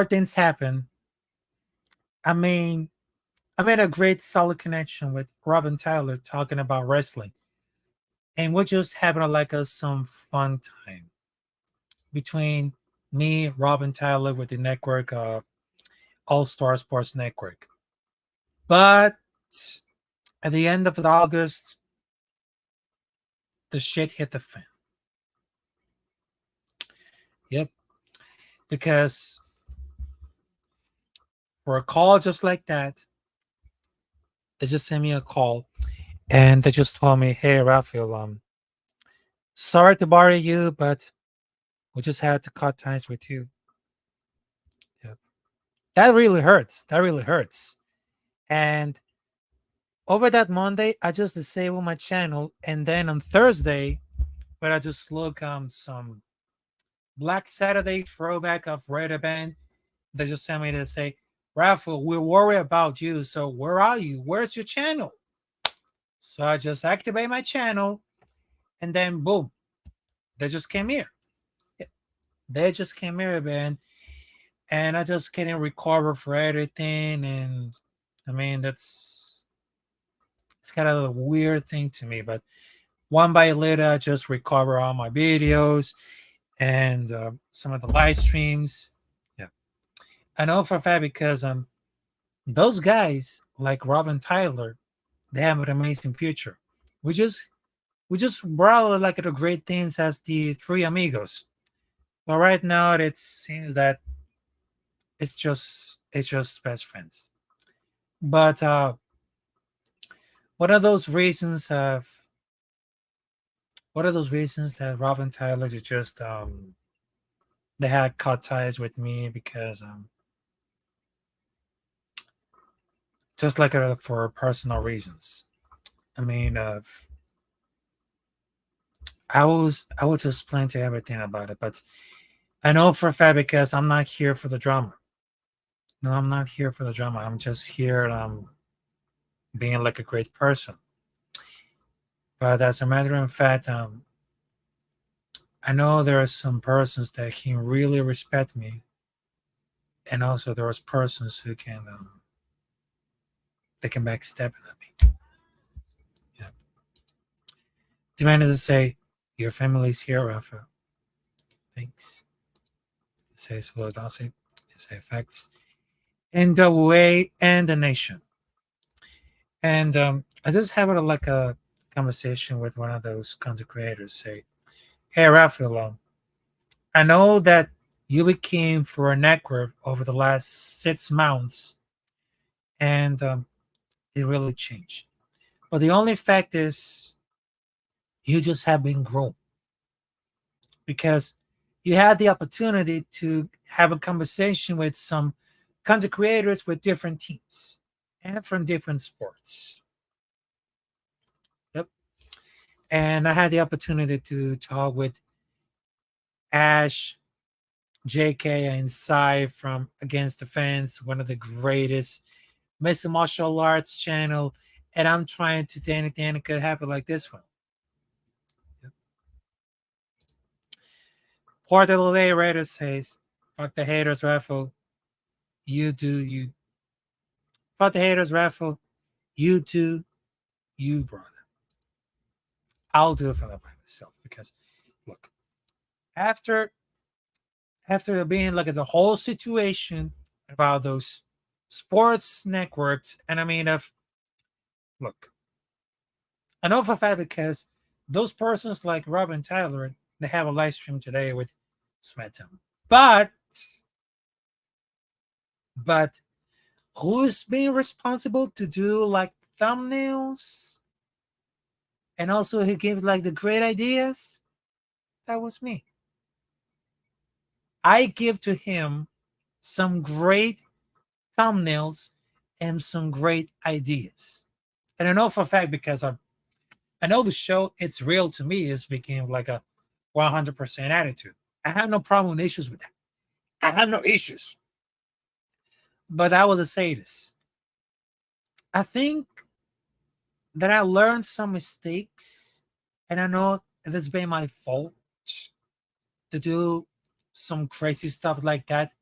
things happen. I mean, I made a great solid connection with Rob and Tyler talking about wrestling, and we're just having like some fun time between me, Robin Tyler, with the network of All Star Sports Network. But at the end of August, the shit hit the fan. Yep. Because for a call just like that, they just sent me a call and they just told me, hey, Raphael, sorry to bother you, but we just had to cut ties with you. Yep. That really hurts. That really hurts. And over that Monday, I just disabled my channel. And then on Thursday, when I just look some Black Saturday throwback of Raider Band, they just sent me to say, Raphael, we're worried about you. So where are you? Where's your channel? So I just activate my channel, and then boom, they just came here. They just came here, man. And I just couldn't recover for everything. And I mean, it's kind of a weird thing to me. But one by later, I just recover all my videos and some of the live streams. Yeah. I know for a fact because those guys like Robin Tyler, they have an amazing future. We just brought like the great things as the Three Amigos. But right now it seems that it's just best friends. But what are those reasons that Robin Tyler just they had cut ties with me because just like for personal reasons. I mean, I will just explain to everything about it, but I know for a fact because I'm not here for the drama. No, I'm not here for the drama. I'm just here being like a great person. But as a matter of fact, I know there are some persons that can really respect me, and also there's persons who can they can backstab at me. Yeah. Demanded to say, your family's here, Rafa. Thanks. Say hello, Dossie. Say facts. NWA and the nation. And I just had like a conversation with one of those content creators. Say, hey, Raphael, I know that you became for a network over the last 6 months, and it really changed. But the only fact is, you just have been grown because you had the opportunity to have a conversation with some content creators with different teams and from different sports. Yep. And I had the opportunity to talk with Ash, JK, and Sai from Against the Fence, one of the greatest mixed martial arts channel. And I'm trying to do anything that could happen like this one. Yep. Port of the Day Raider says, fuck the haters, Raffle. You do you. Fuck the haters, Raffle. You do you, brother. I'll do it for by myself because, look, after being like at the whole situation about those sports networks, and I mean, look, I know for a fact because those persons like Robin Tyler, they have a live stream today with SmackDown, but who's being responsible to do like thumbnails and also who gave like the great ideas? That was me. I give to him some great thumbnails and some great ideas. And I know for a fact because I know the show, it's real to me, is became like a 100% attitude. I have no problem with issues with that. I have no issues. But I will say this. I think that I learned some mistakes, and I know it has been my fault to do some crazy stuff like that,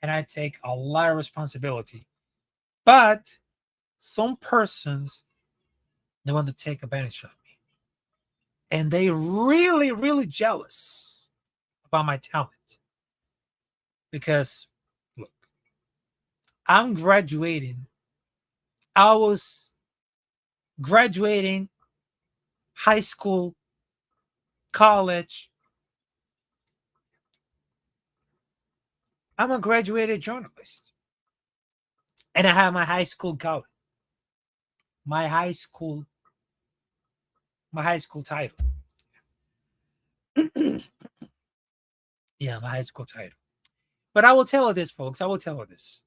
and I take a lot of responsibility. But some persons, they want to take advantage of me, and they really, really jealous about my talent. Because look, I'm graduating. I was graduating high school, college. I'm a graduated journalist. And I have my high school college, my high school, my high school title. Yeah, my high school title. But I will tell her this, folks. I will tell her this.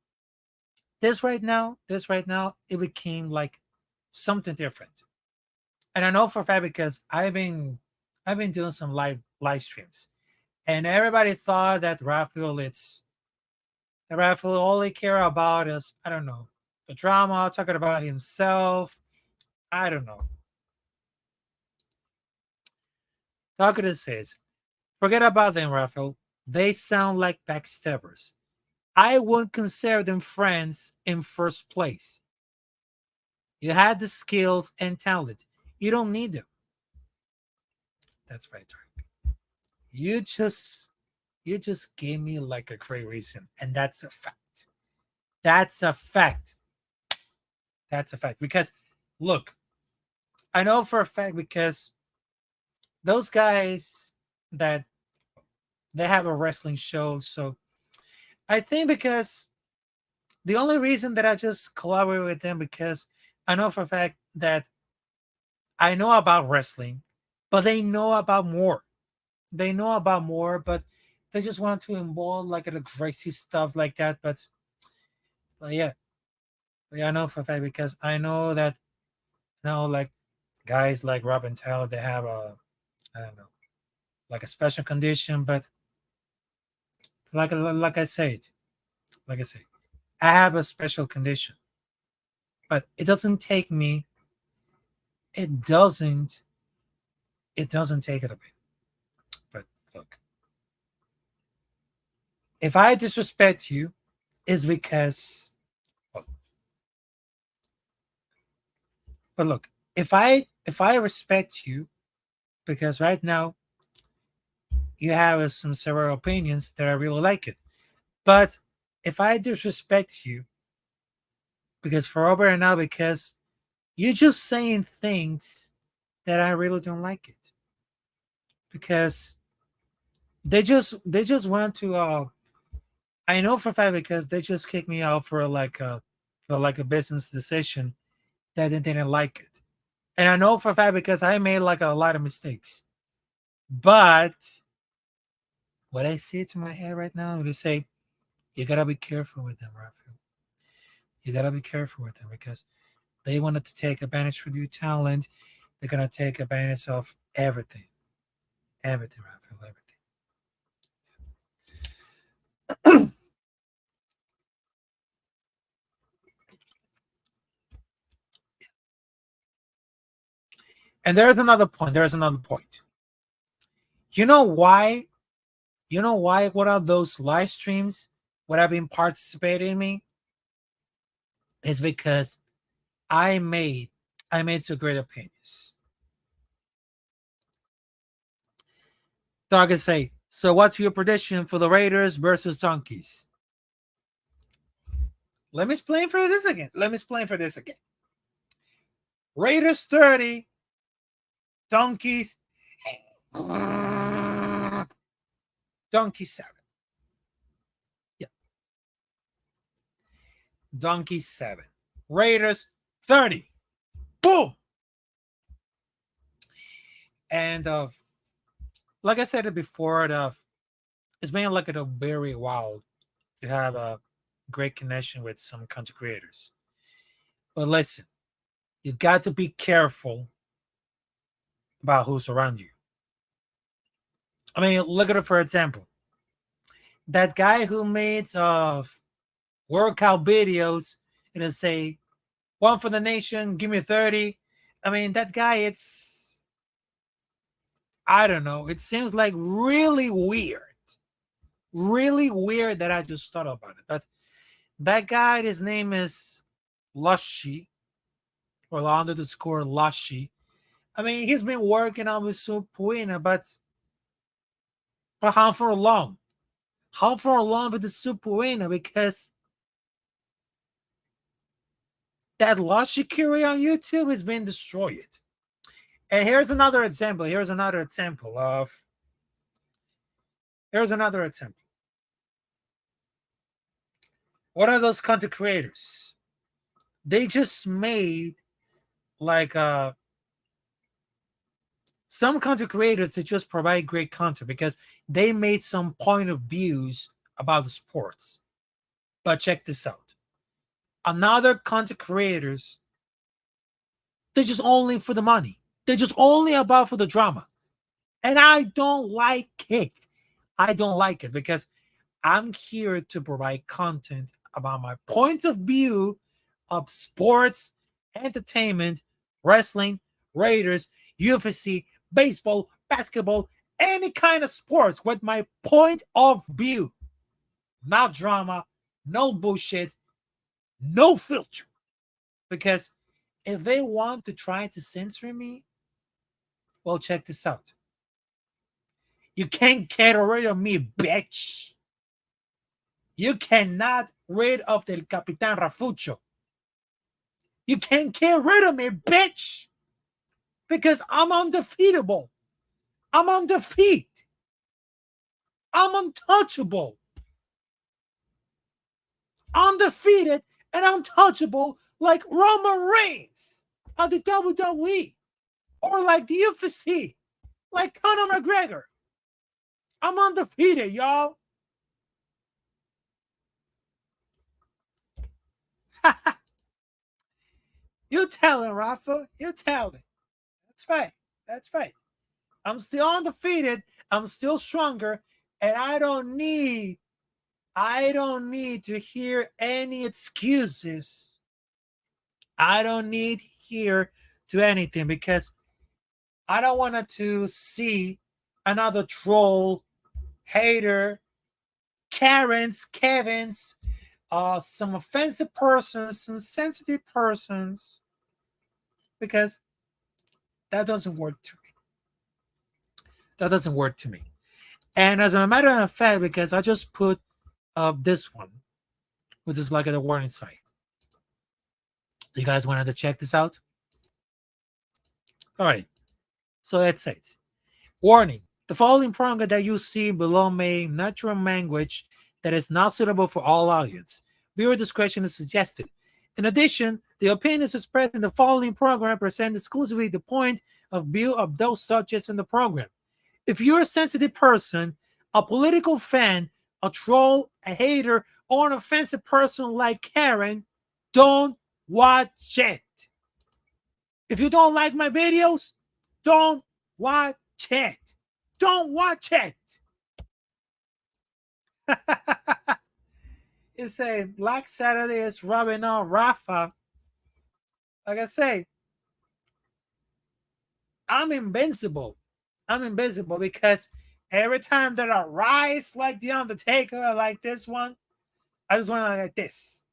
This right now, it became like something different. And I know for a fact because I've been doing some live streams, and everybody thought that Raphael all he care about is, I don't know, the drama, talking about himself. I don't know. Talkative says, forget about them, Raphael. They sound like backstabbers. I wouldn't consider them friends in first place. You had the skills and talent. You don't need them. That's right, Tarek. You just gave me like a great reason, and that's a fact. That's a fact. That's a fact. Because look, I know for a fact because those guys that they have a wrestling show, so I think because the only reason that I just collaborate with them because I know for a fact that I know about wrestling, but they know about more. They know about more, but they just want to involve like the crazy stuff like that. But yeah, I know for a fact because I know that now like guys like Rob and Tyler, they have a, I don't know, like a special condition, but like I said, I have a special condition, but it doesn't take me. It doesn't. It doesn't take it away. But look, if I disrespect you, it's because. Well, but look, if I respect you, because right now you have some several opinions that I really like it, but if I disrespect you, because for over and now, because you're just saying things that I really don't like it, because they just want to I know for a fact because they just kicked me out for like a business decision that they didn't like it. And I know for a fact because I made like a lot of mistakes. But what I see to my head right now, they say, you gotta be careful with them, Raphael. You gotta be careful with them because they wanted to take advantage of your talent. They're gonna take advantage of everything. Everything, Raphael, everything. And there's another point. There's another point. You know why? You know why? What are those live streams? What I've been participating in me is because I made some great opinions. Target say, so what's your prediction for the Raiders versus Donkeys? Let me explain for this again. Raiders 30, Donkeys, Donkey 7. Yeah. Donkey 7. Raiders 30. Boom. And like I said it before, it's been like a very wild to have a great connection with some content creators. But listen, you got to be careful about who's around you. I mean, look at it for example. That guy who made workout videos and say, one for the nation, give me 30. I mean, that guy, it's, I don't know. It seems like really weird. Really weird that I just thought about it. But that guy, his name is Lushy, or under the score Lushy. I mean, he's been working on with Supuina, but how for long? How far along with the Super Arena? Because that logic theory on YouTube has been destroyed. And here's another example. Here's another example. What are those content creators? They just made like some content creators that just provide great content because they made some point of views about the sports. But check this out. Another content creators, they're just only for the money. They're just only about for the drama. And I don't like it. I don't like it because I'm here to provide content about my point of view of sports, entertainment, wrestling, Raiders, UFC, baseball, basketball, any kind of sports with my point of view. Not drama, no bullshit, no filter. Because if they want to try to censor me, well, check this out. You can't get rid of me, bitch. You cannot rid of the Capitán Rafucho. You can't get rid of me, bitch. Because I'm undefeatable. I'm undefeated. I'm untouchable. Undefeated and untouchable like Roman Reigns of the WWE. Or like the UFC. Like Conor McGregor. I'm undefeated, y'all. You tell it, Rafa. You tell it. That's right. That's right. I'm still undefeated. I'm still stronger. And I don't need to hear any excuses. I don't need hear to anything because I don't want to see another troll, hater, Karens, Kevins, some offensive persons, some sensitive persons, because that doesn't work to me. That doesn't work to me. And as a matter of fact, because I just put this one, which is like a warning sign. You guys wanted to check this out? All right. So that's it. Warning. The following program that you see below may natural language that is not suitable for all audience. Viewer discretion is suggested. In addition, the opinions expressed in the following program represent exclusively the point of view of those subjects in the program. If you're a sensitive person, a political fan, a troll, a hater, or an offensive person like Karen, don't watch it. If you don't like my videos, don't watch it. Don't watch it. It's a Black Saturday is rubbing on Rafa. Like I say, I'm invincible. I'm invincible because every time that I rise like the Undertaker, like this one, I just want to like this.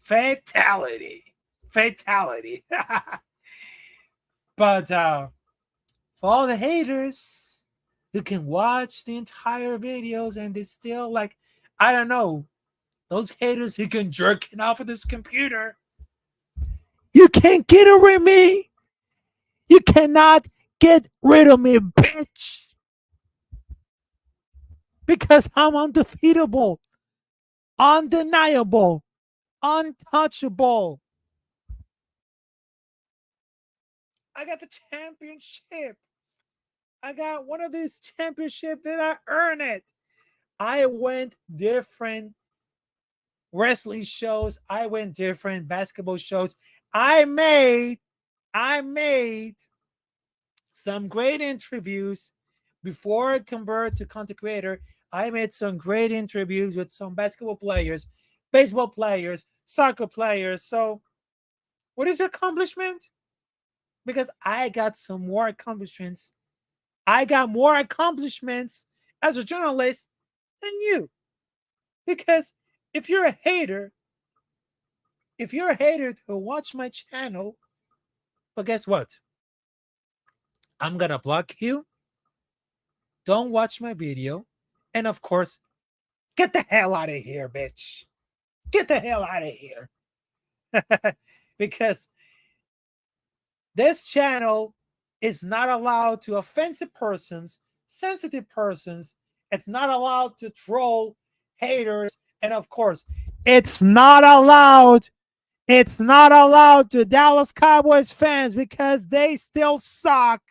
Fatality. Fatality. But for all the haters who can watch the entire videos and they still like, I don't know, those haters who can jerk it off of this computer, you can't get rid of me. You cannot get rid of me, bitch. Because I'm undefeatable, undeniable, untouchable. I got the championship. I got one of these championships that I earned it. I went different wrestling shows. I went different basketball shows. I made some great interviews before I converted to content creator. I made some great interviews with some basketball players, baseball players, soccer players. So what is your accomplishment? Because I got some more accomplishments. I got more accomplishments as a journalist than you. Because if you're a hater to watch my channel, but guess what? I'm gonna block you. don't watch my video, and of course, get the hell out of here, bitch. Get the hell out of here. Because this channel is not allowed to offensive persons, sensitive persons. It's not allowed to troll haters. And of course, it's not allowed. It's not allowed to Dallas Cowboys fans because they still suck.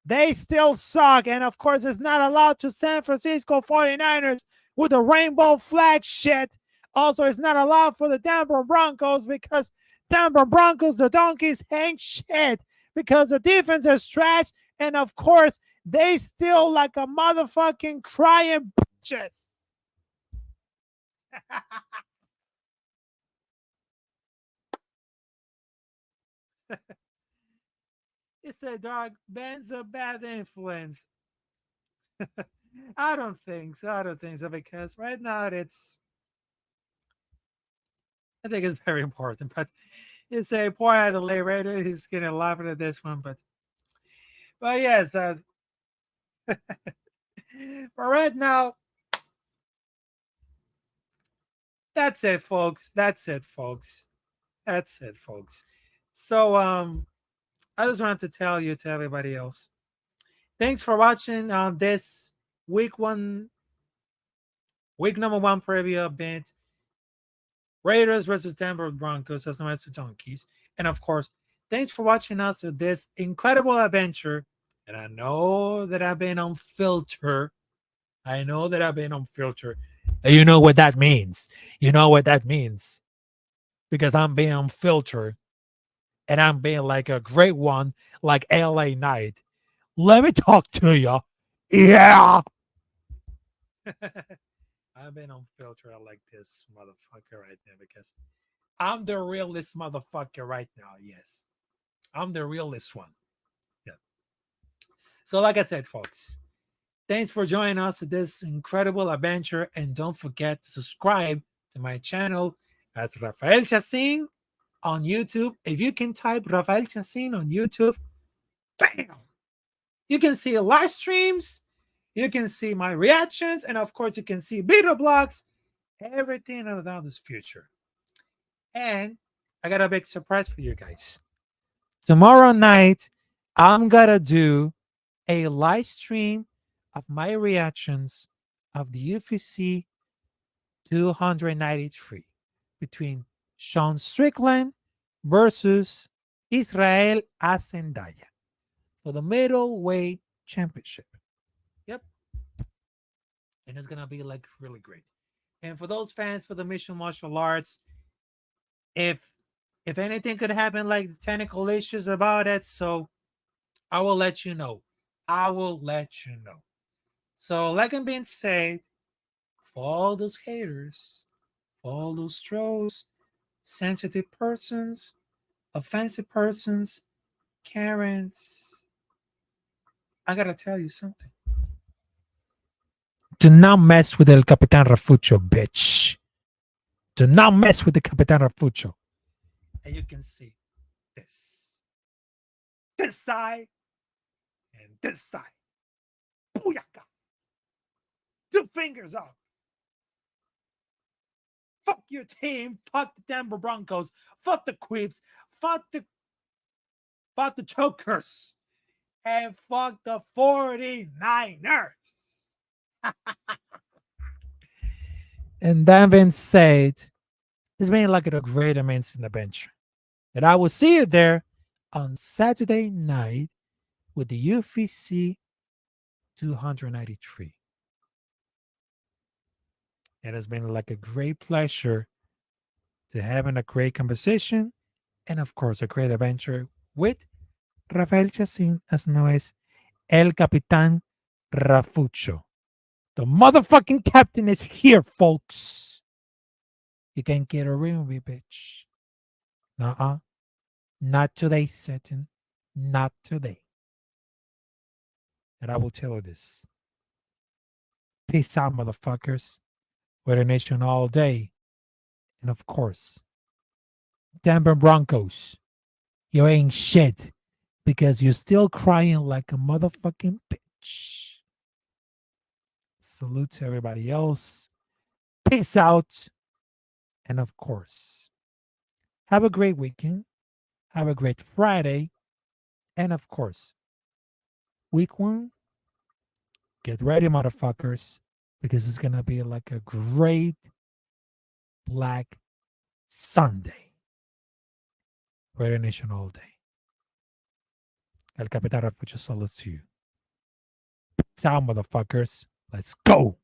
They still suck. And of course, it's not allowed to San Francisco 49ers with the rainbow flag shit. Also, it's not allowed for the Denver Broncos because Denver Broncos, the donkeys, ain't shit because the defense is trash. And of course, they still like a motherfucking crying bitches. It said, "Dog, Ben's a bad influence." I don't think so. I don't think so because right now I think it's very important. But it's a poor Adelaide Raider. He's gonna laugh at this one, but yes. But right now, that's it, folks. That's it, folks. That's it, folks. So I just wanted to tell you to everybody else. Thanks for watching on this week number one preview event. Raiders versus Denver Broncos as known as the Donkeys. And of course, thanks for watching us with this incredible adventure. And I know that I've been on filter. I know that I've been on filter. And you know what that means. You know what that means. Because I'm being on filter. And I'm being like a great one, like LA Knight. Let me talk to you. Yeah. I've been on filter like this motherfucker right now because I'm the realest motherfucker right now. Yes. I'm the realest one. Yeah. So like I said, folks, thanks for joining us at this incredible adventure. And don't forget to subscribe to my channel as Rafael Chacin on YouTube. If you can type Rafael Chacin on YouTube, bam! You can see live streams. You can see my reactions. And of course, you can see video blogs. Everything about this future. And I got a big surprise for you guys. Tomorrow night, I'm going to do a live stream of my reactions of the UFC 293 between Sean Strickland versus Israel Ascendaya for the middleweight championship. Yep. And it's going to be like really great. And for those fans for the Mission Martial Arts, if anything could happen, like technical issues about it, so I will let you know. I will let you know. So, like I'm being said, for all those haters, for all those trolls, sensitive persons, offensive persons, Karens, I gotta tell you something. Do not mess with El Capitán Rafucho, bitch. Do not mess with the Capitán Rafucho. And you can see this side, and this side. Booyaka. 2 fingers up. Fuck your team. Fuck the Denver Broncos. Fuck the Queeps. Fuck the Chokers. And fuck the 49ers. And that being said, it's been like a great amazing adventure. And I will see you there on Saturday night with the UFC 293. And it's been like a great pleasure to having a great conversation and of course a great adventure with Rafael Chacin, as known as El Capitán Rafucho. The motherfucking captain is here, folks. You can't get a ring with me, bitch. Nuh-uh. Not today, Satan. Not today. And I will tell you this. Peace out, motherfuckers. We're a nation all day. And of course, Denver Broncos, you ain't shit because you're still crying like a motherfucking bitch. Salute to everybody else. Peace out. And of course, have a great weekend. Have a great Friday. And of course, week 1, get ready, motherfuckers, because it's going to be like a great Black Sunday. Radio Nation all day. El Capitán Rafucho salutes to you. Peace out, motherfuckers. Let's go.